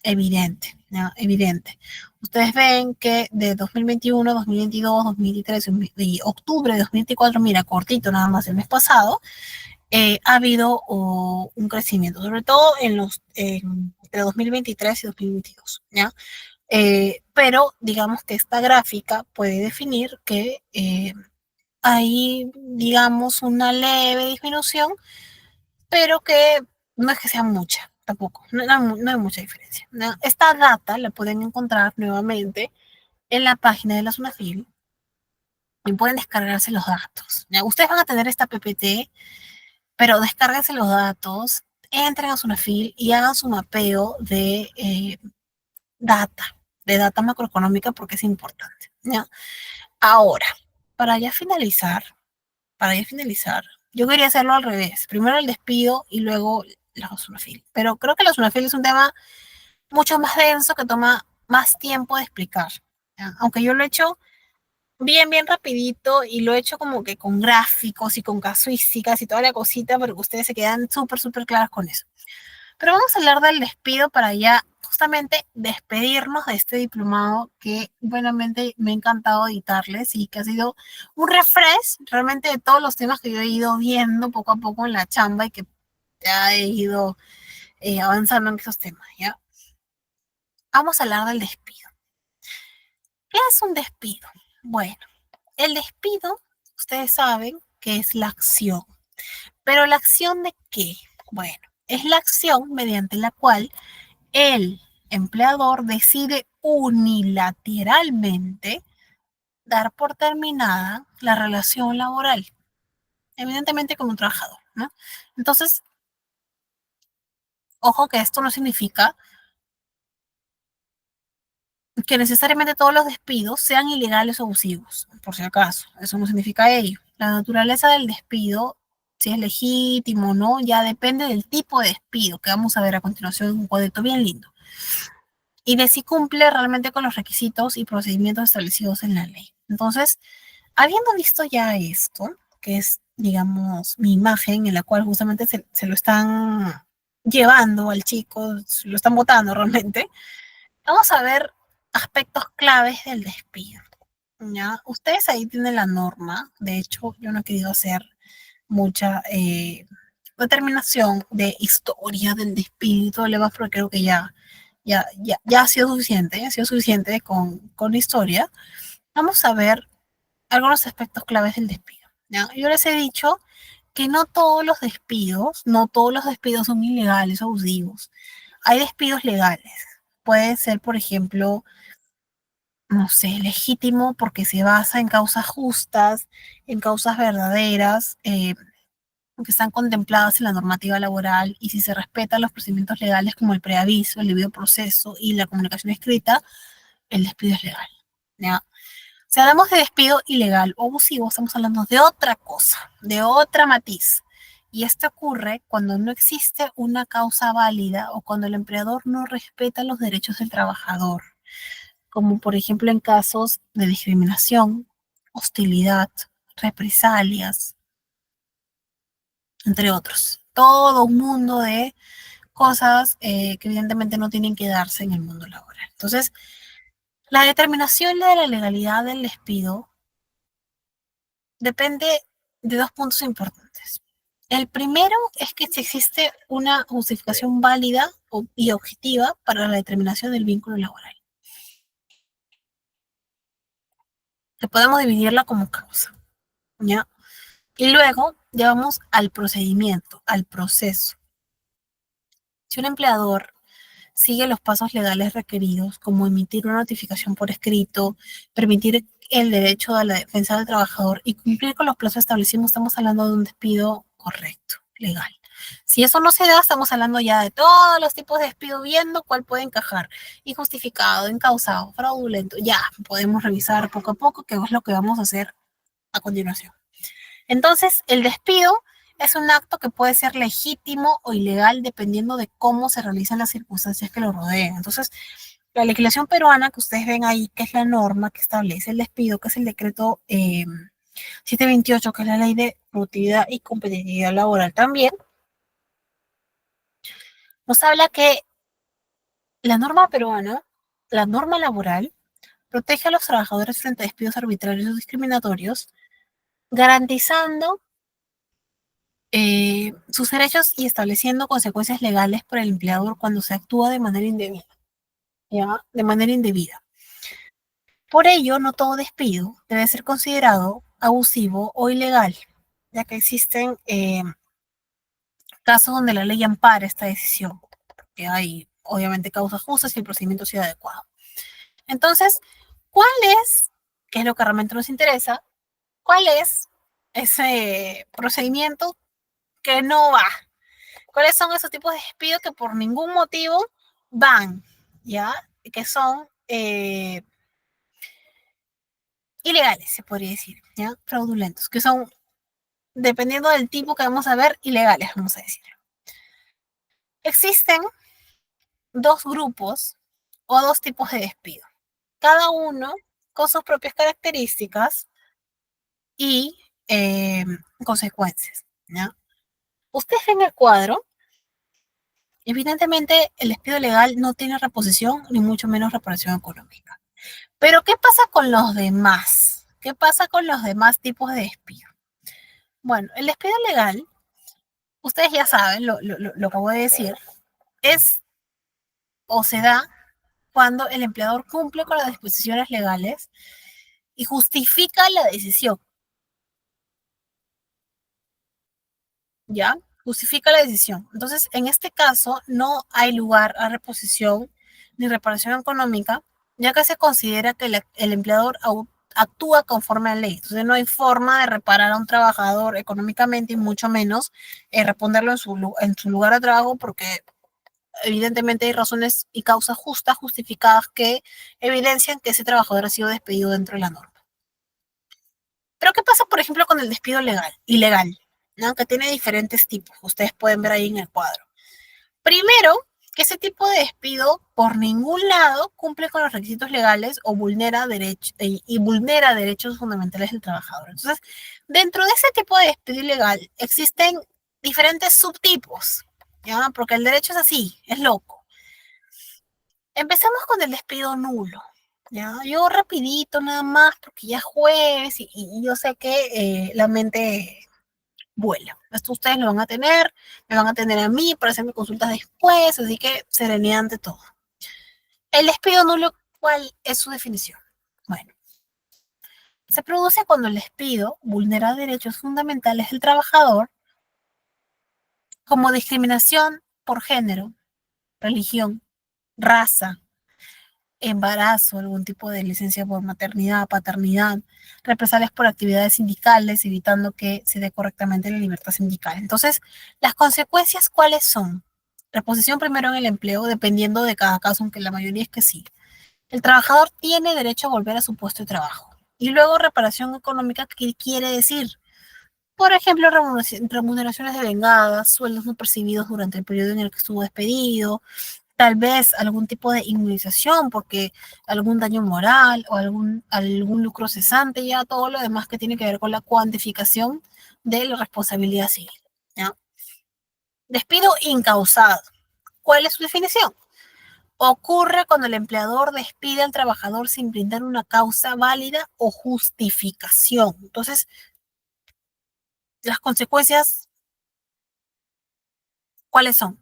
evidente, ¿ya? Evidente. Ustedes ven que de 2021, 2022, 2023 y octubre de 2024, mira, cortito nada más el mes pasado, ha habido un crecimiento, sobre todo entre 2023 y 2022, ¿ya? Pero digamos que esta gráfica puede definir que hay, digamos, una leve disminución, pero que no es que sea mucha, tampoco, no hay mucha diferencia, ¿no? Esta data la pueden encontrar nuevamente en la página de la SUNAFIL y pueden descargarse los datos, ¿ya? Ustedes van a tener esta PPT, pero descárguense los datos, entren a SUNAFIL y hagan su mapeo data, de data macroeconómica porque es importante, ¿ya? Ahora, para ya finalizar, yo quería hacerlo al revés, primero el despido y luego la SUNAFIL, pero creo que la SUNAFIL es un tema mucho más denso que toma más tiempo de explicar, ¿ya? Aunque yo lo he hecho bien rapidito y lo he hecho como que con gráficos y con casuísticas y toda la cosita para que ustedes se quedan súper claros con eso. Pero vamos a hablar del despido para ya justamente despedirnos de este diplomado que buenamente me ha encantado editarles y que ha sido un refresh realmente de todos los temas que yo he ido viendo poco a poco en la chamba y que ya he ido avanzando en esos temas, ¿ya? Vamos a hablar del despido. ¿Qué es un despido? Bueno, el despido, ustedes saben que es la acción. ¿Pero la acción de qué? Bueno, es la acción mediante la cual el empleador decide unilateralmente dar por terminada la relación laboral, evidentemente con un trabajador, ¿no? Entonces, ojo que esto no significa que necesariamente todos los despidos sean ilegales o abusivos, por si acaso, eso no significa ello. La naturaleza del despido, si es legítimo o no, ya depende del tipo de despido que vamos a ver a continuación en un cuadrito bien lindo. Y de si cumple realmente con los requisitos y procedimientos establecidos en la ley. Entonces, habiendo visto ya esto, que es, digamos, mi imagen en la cual justamente se lo están llevando al chico, lo están botando realmente, vamos a ver aspectos claves del despido. ¿Ya? Ustedes ahí tienen la norma, de hecho yo no he querido hacer mucha determinación de historia del despido y todo lo demás, porque creo que ya ha sido suficiente con historia. Vamos a ver algunos aspectos claves del despido. ¿Ya? Yo les he dicho que no todos los despidos son ilegales o abusivos. Hay despidos legales. Puede ser, por ejemplo, no sé, legítimo porque se basa en causas justas, en causas verdaderas, que están contempladas en la normativa laboral y si se respetan los procedimientos legales como el preaviso, el debido proceso y la comunicación escrita, el despido es legal. ¿Ya? Si hablamos de despido ilegal o abusivo, estamos hablando de otra cosa, de otra matiz. Y esto ocurre cuando no existe una causa válida o cuando el empleador no respeta los derechos del trabajador, como por ejemplo en casos de discriminación, hostilidad, represalias, entre otros. Todo un mundo de cosas que evidentemente no tienen que darse en el mundo laboral. Entonces, la determinación de la legalidad del despido depende de dos puntos importantes. El primero es que si existe una justificación válida y objetiva para la determinación del vínculo laboral. Que podemos dividirla como causa. ¿Ya? Y luego llevamos al procedimiento, al proceso. Si un empleador sigue los pasos legales requeridos, como emitir una notificación por escrito, permitir el derecho a la defensa del trabajador y cumplir con los plazos establecidos, estamos hablando de un despido correcto, legal. Si eso no se da, estamos hablando ya de todos los tipos de despido, viendo cuál puede encajar. Injustificado, encausado, fraudulento. Ya podemos revisar poco a poco qué es lo que vamos a hacer a continuación. Entonces, el despido es un acto que puede ser legítimo o ilegal dependiendo de cómo se realizan las circunstancias que lo rodean. Entonces, la legislación peruana que ustedes ven ahí, que es la norma que establece el despido, que es el decreto 728, que es la ley de productividad y competitividad laboral también, nos habla que la norma peruana, la norma laboral, protege a los trabajadores frente a despidos arbitrarios o discriminatorios, garantizando sus derechos y estableciendo consecuencias legales para el empleador cuando se actúa de manera indebida, ¿ya? De manera indebida. Por ello, no todo despido debe ser considerado abusivo o ilegal, ya que existen casos donde la ley ampara esta decisión, porque hay obviamente causas justas y el procedimiento sea adecuado. Entonces, ¿cuál es, qué es lo que realmente nos interesa, cuál es ese procedimiento que no va? ¿Cuáles son esos tipos de despidos que por ningún motivo van? ¿Ya? Que son ilegales, se podría decir, ¿ya? Fraudulentos, que son, dependiendo del tipo que vamos a ver, ilegales, vamos a decir. Existen dos grupos o dos tipos de despido, cada uno con sus propias características y consecuencias, ¿ya? Ustedes ven el cuadro, evidentemente el despido legal no tiene reposición ni mucho menos reparación económica. Pero ¿qué pasa con los demás? ¿Qué pasa con los demás tipos de despido? Bueno, el despido legal, ustedes ya saben lo que voy a decir, es o se da cuando el empleador cumple con las disposiciones legales y justifica la decisión, ¿ya? Justifica la decisión. Entonces, en este caso, no hay lugar a reposición ni reparación económica, ya que se considera que el empleador actúa conforme a la ley. Entonces, no hay forma de reparar a un trabajador económicamente y mucho menos responderlo en su lugar de trabajo porque evidentemente hay razones y causas justas, justificadas, que evidencian que ese trabajador ha sido despedido dentro de la norma. Pero ¿qué pasa, por ejemplo, con el despido ilegal? ¿No? Que tiene diferentes tipos, ustedes pueden ver ahí en el cuadro. Primero, que ese tipo de despido por ningún lado cumple con los requisitos legales o vulnera derechos fundamentales del trabajador. Entonces, dentro de ese tipo de despido ilegal existen diferentes subtipos. ¿ya? Porque el derecho es así, es loco. Empezamos con el despido nulo, ¿ya? Yo rapidito nada más, porque ya es jueves y yo sé que la mente vuela. Esto ustedes lo van a tener, me van a tener a mí para hacerme consultas después, así que serenidad ante todo. El despido nulo, ¿cuál es su definición? Bueno, se produce cuando el despido vulnera derechos fundamentales del trabajador como discriminación por género, religión, raza, embarazo, algún tipo de licencia por maternidad, paternidad, represalias por actividades sindicales, evitando que se dé correctamente la libertad sindical. Entonces, las consecuencias, ¿cuáles son? Reposición primero en el empleo, dependiendo de cada caso, aunque la mayoría es que sí. El trabajador tiene derecho a volver a su puesto de trabajo. Y luego reparación económica, ¿qué quiere decir? Por ejemplo, remuneraciones devengadas, sueldos no percibidos durante el periodo en el que estuvo despedido, tal vez algún tipo de inmunización, porque algún daño moral o algún lucro cesante, ya todo lo demás que tiene que ver con la cuantificación de la responsabilidad civil. ¿Ya? Despido incausado. ¿Cuál es su definición? Ocurre cuando el empleador despide al trabajador sin brindar una causa válida o justificación. Entonces, las consecuencias, ¿cuáles son?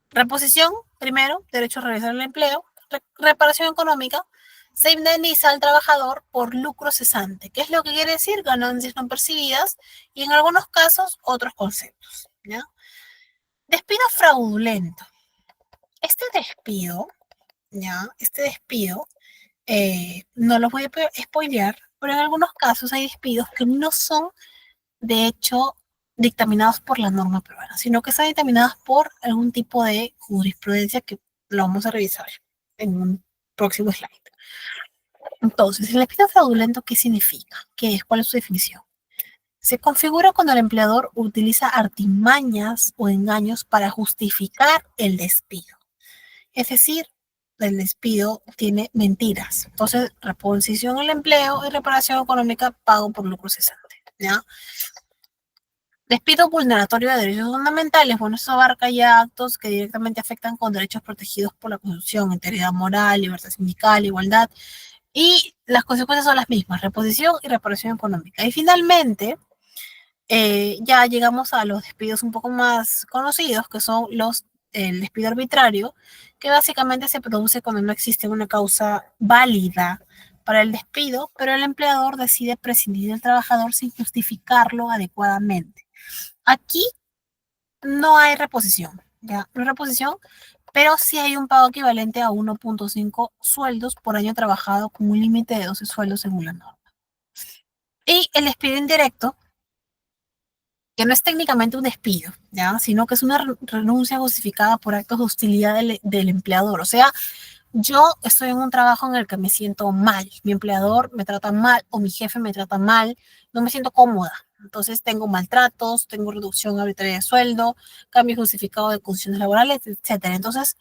Reposición, primero, derecho a realizar el empleo. Reparación económica, se indemniza al trabajador por lucro cesante. ¿Qué es lo que quiere decir? Ganancias no percibidas y en algunos casos otros conceptos. ¿Ya? Despido fraudulento. Este despido, ¿ya? Este despido, no los voy a spoilear, pero en algunos casos hay despidos que no son, de hecho, dictaminados por la norma peruana, sino que están dictaminados por algún tipo de jurisprudencia que lo vamos a revisar en un próximo slide. Entonces, el despido fraudulento, ¿qué significa? ¿Qué es? ¿Cuál es su definición? Se configura cuando el empleador utiliza artimañas o engaños para justificar el despido. Es decir, el despido tiene mentiras. Entonces, reposición al empleo y reparación económica, pago por lucro cesante. ¿Ya? Despido vulneratorio de derechos fundamentales. Bueno, eso abarca ya actos que directamente afectan con derechos protegidos por la Constitución, integridad moral, libertad sindical, igualdad. Y las consecuencias son las mismas, reposición y reparación económica. Y finalmente, ya llegamos a los despidos un poco más conocidos, que son el despido arbitrario, que básicamente se produce cuando no existe una causa válida para el despido, pero el empleador decide prescindir del trabajador sin justificarlo adecuadamente. Aquí no hay reposición, ¿ya? No hay reposición, pero sí hay un pago equivalente a 1.5 sueldos por año trabajado con un límite de 12 sueldos según la norma. Y el despido indirecto, que no es técnicamente un despido, ¿ya? Sino que es una renuncia justificada por actos de hostilidad del empleador. O sea, yo estoy en un trabajo en el que me siento mal, mi empleador me trata mal o mi jefe me trata mal, no me siento cómoda. Entonces tengo maltratos, tengo reducción arbitraria de sueldo, cambio justificado de condiciones laborales, etcétera. Entonces,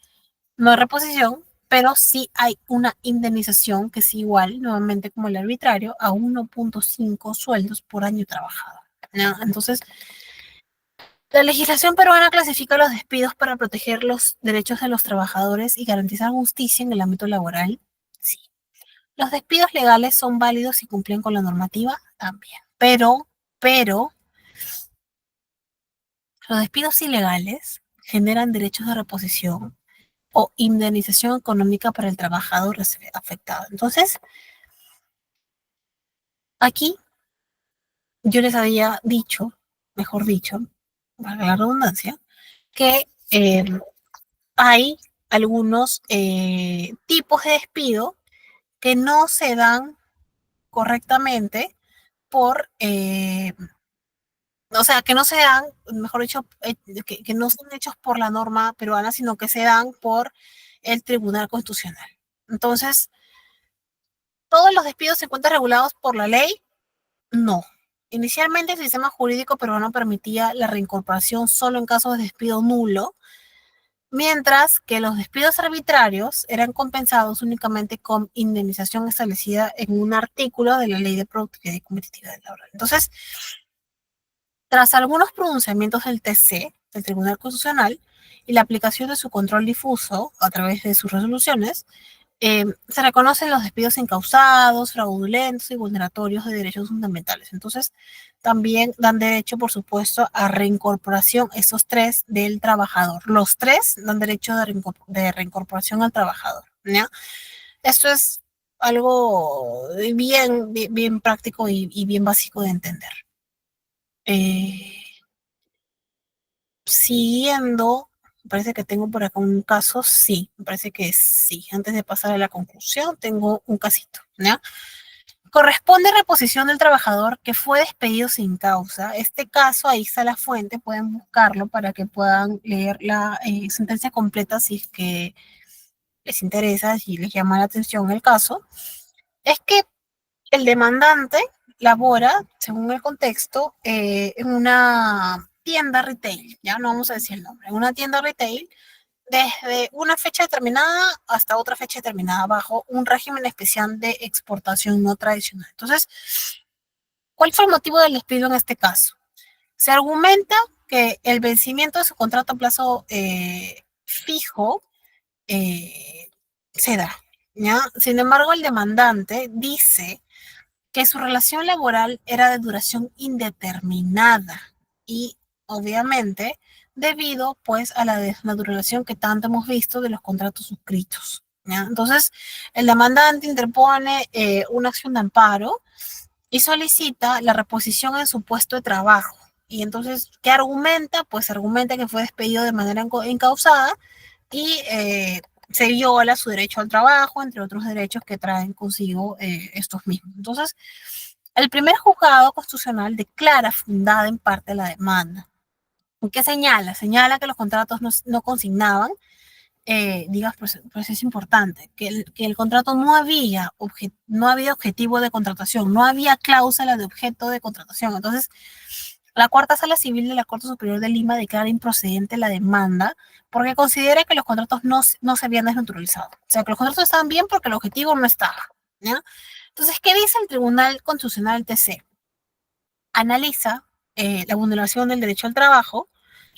no hay reposición, pero sí hay una indemnización que es igual, nuevamente como el arbitrario, a 1.5 sueldos por año trabajado. ¿Ya? Entonces, la legislación peruana clasifica los despidos para proteger los derechos de los trabajadores y garantizar justicia en el ámbito laboral. Sí. Los despidos legales son válidos y cumplen con la normativa también. Pero, los despidos ilegales generan derechos de reposición o indemnización económica para el trabajador afectado. Entonces, aquí yo les había dicho, mejor dicho, valga la redundancia, que hay algunos tipos de despido que no se dan correctamente por, o sea, que no se dan, mejor dicho, que no son hechos por la norma peruana, sino que se dan por el Tribunal Constitucional. Entonces, ¿todos los despidos se encuentran regulados por la ley? No. Inicialmente el sistema jurídico peruano permitía la reincorporación solo en casos de despido nulo, mientras que los despidos arbitrarios eran compensados únicamente con indemnización establecida en un artículo de la Ley de Productividad y Competitividad Laboral. Entonces, tras algunos pronunciamientos del TC, del Tribunal Constitucional, y la aplicación de su control difuso a través de sus resoluciones, se reconocen los despidos incausados, fraudulentos y vulneratorios de derechos fundamentales. Entonces, también dan derecho, por supuesto, a reincorporación, esos tres del trabajador. Los tres dan derecho de reincorporación al trabajador, ¿ya? Esto es algo bien práctico y bien básico de entender. Siguiendo, me parece que tengo por acá un caso, sí, me parece que sí. Antes de pasar a la conclusión, tengo un casito, ¿ya? Corresponde reposición del trabajador que fue despedido sin causa. Este caso, ahí está la fuente, pueden buscarlo para que puedan leer la sentencia completa si es que les interesa, si les llama la atención el caso. Es que el demandante labora, según el contexto, en una tienda retail, ya no vamos a decir el nombre, en una tienda retail desde una fecha determinada hasta otra fecha determinada bajo un régimen especial de exportación no tradicional. Entonces, ¿cuál fue el motivo del despido en este caso? Se argumenta que el vencimiento de su contrato a plazo fijo se da, ¿ya? Sin embargo, el demandante dice que su relación laboral era de duración indeterminada y obviamente debido pues a la desnaturalización que tanto hemos visto de los contratos suscritos, ¿ya? Entonces, el demandante interpone una acción de amparo y solicita la reposición en su puesto de trabajo. Y entonces, ¿qué argumenta? Pues argumenta que fue despedido de manera incausada y se viola su derecho al trabajo, entre otros derechos que traen consigo estos mismos. Entonces, el primer juzgado constitucional declara fundada en parte la demanda. ¿Qué señala? Señala que los contratos no consignaban, pues es importante, que el contrato no había objetivo de contratación, no había cláusula de objeto de contratación. Entonces, la Cuarta Sala Civil de la Corte Superior de Lima declara improcedente la demanda porque considera que los contratos no se habían desnaturalizado. O sea, que los contratos estaban bien porque el objetivo no estaba, ¿ya? Entonces, ¿qué dice el Tribunal Constitucional TC? Analiza la vulneración del derecho al trabajo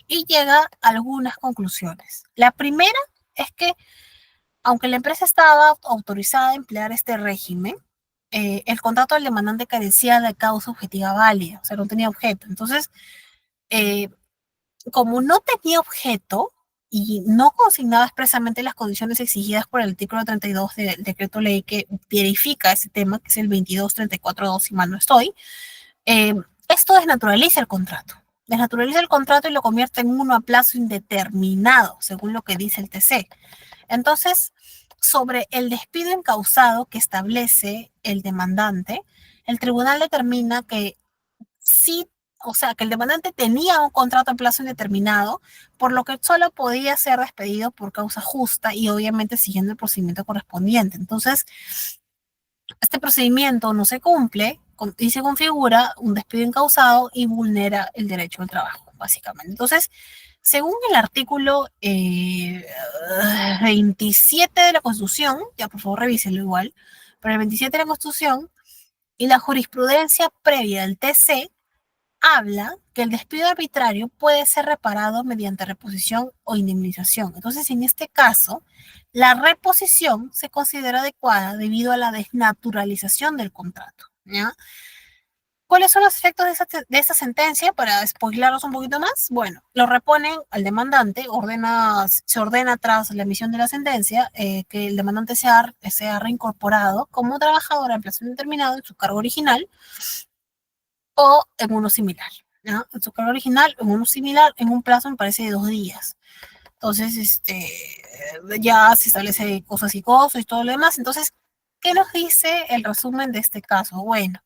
y llega a algunas conclusiones. La primera es que, aunque la empresa estaba autorizada a emplear este régimen, el contrato del demandante carecía de causa objetiva válida, o sea, no tenía objeto. Entonces, como no tenía objeto y no consignaba expresamente las condiciones exigidas por el artículo 32 del decreto ley que verifica ese tema, que es el 2234.2, si mal no estoy, esto desnaturaliza el contrato. Desnaturaliza el contrato y lo convierte en uno a plazo indeterminado, según lo que dice el TC. Entonces, sobre el despido incausado que establece el demandante, el tribunal determina que sí, o sea, que el demandante tenía un contrato a plazo indeterminado, por lo que solo podía ser despedido por causa justa y obviamente siguiendo el procedimiento correspondiente. Entonces, este procedimiento no se cumple y se configura un despido incausado y vulnera el derecho al trabajo, básicamente. Entonces, según el artículo 27 de la Constitución, ya por favor revísenlo igual, pero el 27 de la Constitución y la jurisprudencia previa del TC habla que el despido arbitrario puede ser reparado mediante reposición o indemnización. Entonces, en este caso, la reposición se considera adecuada debido a la desnaturalización del contrato, ¿ya? ¿Cuáles son los efectos de esta sentencia? Para spoilarlos un poquito más, bueno, lo reponen al demandante, se ordena tras la emisión de la sentencia que el demandante sea reincorporado como trabajador a plazo indeterminado en su cargo original o en uno similar, ¿no? En su cargo original, en uno similar, en un plazo me parece de 2 días. Entonces, ya se establece cosas y cosas y todo lo demás. Entonces, ¿qué nos dice el resumen de este caso? Bueno,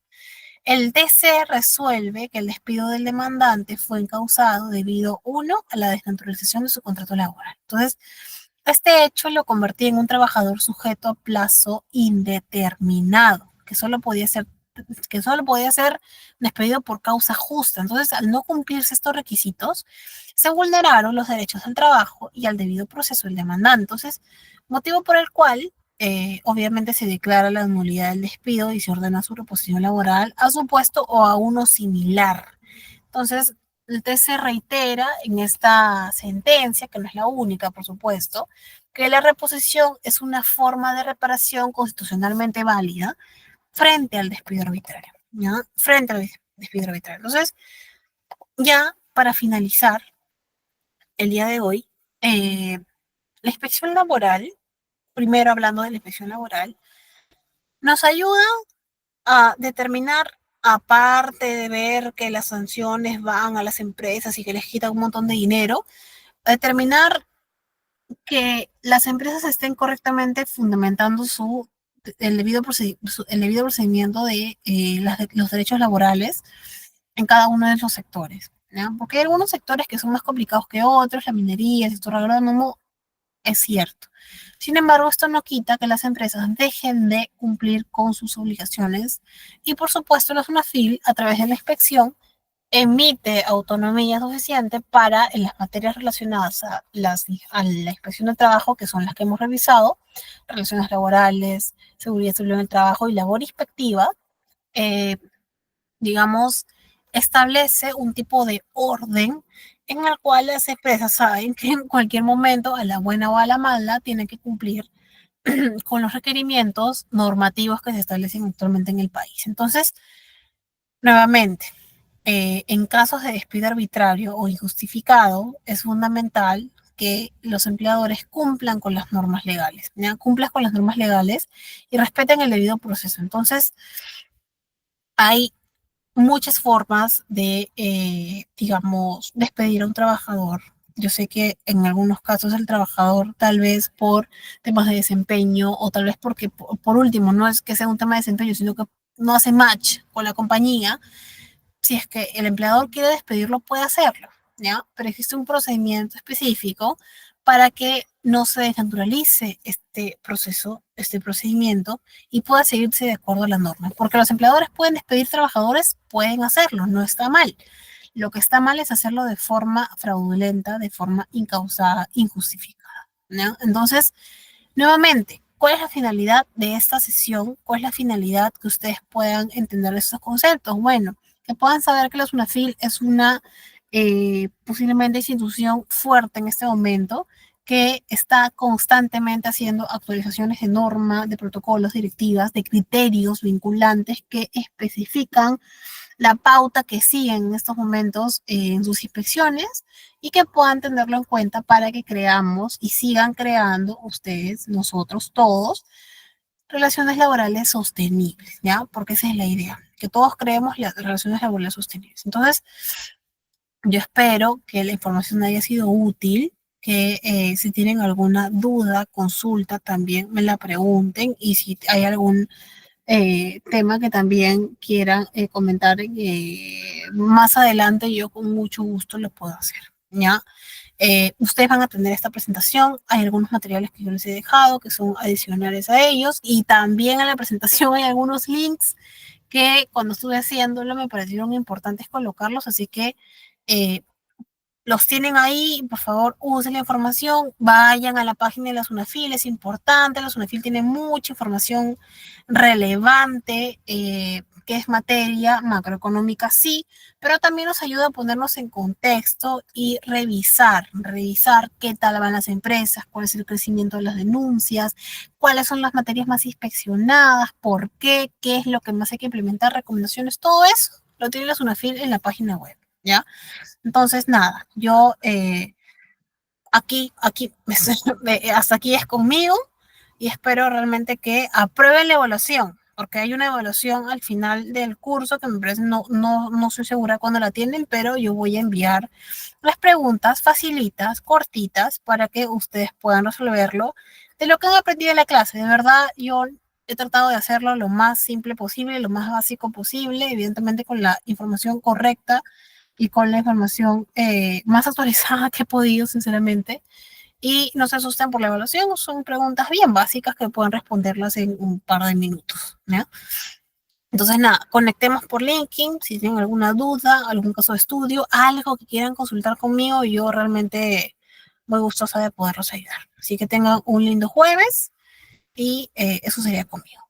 el TC resuelve que el despido del demandante fue encausado debido, uno, a la desnaturalización de su contrato laboral. Entonces, este hecho lo convertía en un trabajador sujeto a plazo indeterminado, que solo podía ser despedido por causa justa. Entonces, al no cumplirse estos requisitos, se vulneraron los derechos al trabajo y al debido proceso del demandante. Entonces, motivo por el cual obviamente se declara la nulidad del despido y se ordena su reposición laboral a su puesto o a uno similar. Entonces, el TC reitera en esta sentencia, que no es la única, por supuesto, que la reposición es una forma de reparación constitucionalmente válida frente al despido arbitrario, ¿ya? Frente al despido arbitrario. Entonces, ya para finalizar el día de hoy, la inspección laboral, primero hablando de la inspección laboral, nos ayuda a determinar, aparte de ver que las sanciones van a las empresas y que les quitan un montón de dinero, a determinar que las empresas estén correctamente fundamentando el debido procedimiento de los derechos laborales en cada uno de esos sectores, ¿no? Porque hay algunos sectores que son más complicados que otros, la minería, el sector agrónomo, es cierto. Sin embargo, esto no quita que las empresas dejen de cumplir con sus obligaciones y, por supuesto, la SUNAFIL, a través de la inspección, emite autonomía suficiente para, en las materias relacionadas a la inspección de trabajo, que son las que hemos revisado, relaciones laborales, seguridad y en el trabajo y labor inspectiva, eh, digamos, establece un tipo de orden en el cual las empresas saben que en cualquier momento, a la buena o a la mala, tienen que cumplir con los requerimientos normativos que se establecen actualmente en el país. Entonces, nuevamente, en casos de despido arbitrario o injustificado, es fundamental que los empleadores cumplan con las normas legales, ¿ya? Cumplan con las normas legales y respeten el debido proceso. Entonces, hay muchas formas de, digamos, despedir a un trabajador. Yo sé que en algunos casos el trabajador, tal vez por temas de desempeño o tal vez porque, por último, no es que sea un tema de desempeño, sino que no hace match con la compañía, si es que el empleador quiere despedirlo, puede hacerlo, ¿ya? Pero existe un procedimiento específico para que no se desnaturalice este proceso, este procedimiento, y pueda seguirse de acuerdo a la norma. Porque los empleadores pueden despedir trabajadores, pueden hacerlo, no está mal. Lo que está mal es hacerlo de forma fraudulenta, de forma incausada, injustificada, ¿no? Entonces, nuevamente, ¿cuál es la finalidad de esta sesión? ¿Cuál es la finalidad que ustedes puedan entender estos conceptos? Bueno, que puedan saber que la SUNAFIL es una posiblemente institución fuerte en este momento, que está constantemente haciendo actualizaciones de norma, de protocolos, directivas, de criterios vinculantes que especifican la pauta que siguen en estos momentos en sus inspecciones y que puedan tenerlo en cuenta para que creamos y sigan creando ustedes, nosotros, todos, relaciones laborales sostenibles, ¿ya? Porque esa es la idea, que todos creemos las relaciones laborales sostenibles. Entonces, yo espero que la información haya sido útil, que si tienen alguna duda, consulta, también me la pregunten, y si hay algún tema que también quieran comentar más adelante, yo con mucho gusto lo puedo hacer, ¿ya? Ustedes van a tener esta presentación, hay algunos materiales que yo les he dejado que son adicionales a ellos, y también en la presentación hay algunos links que cuando estuve haciéndolo me parecieron importantes colocarlos, así que eh, los tienen ahí, por favor, usen la información, vayan a la página de la SUNAFIL, es importante, la SUNAFIL tiene mucha información relevante, que es materia macroeconómica, sí, pero también nos ayuda a ponernos en contexto y revisar qué tal van las empresas, cuál es el crecimiento de las denuncias, cuáles son las materias más inspeccionadas, por qué es lo que más hay que implementar, recomendaciones, todo eso lo tiene la SUNAFIL en la página web, ¿ya? Entonces, nada, yo hasta aquí es conmigo y espero realmente que aprueben la evaluación, porque hay una evaluación al final del curso que me parece, no estoy segura cuándo la tienen, pero yo voy a enviar las preguntas facilitas, cortitas, para que ustedes puedan resolverlo de lo que han aprendido en la clase. De verdad, yo he tratado de hacerlo lo más simple posible, lo más básico posible, evidentemente con la información correcta y con la información más actualizada que he podido, sinceramente. Y no se asusten por la evaluación, son preguntas bien básicas que pueden responderlas en un par de minutos, ¿ya? Entonces, nada, conectemos por LinkedIn, si tienen alguna duda, algún caso de estudio, algo que quieran consultar conmigo, yo realmente muy gustosa de poderlos ayudar. Así que tengan un lindo jueves y eso sería conmigo.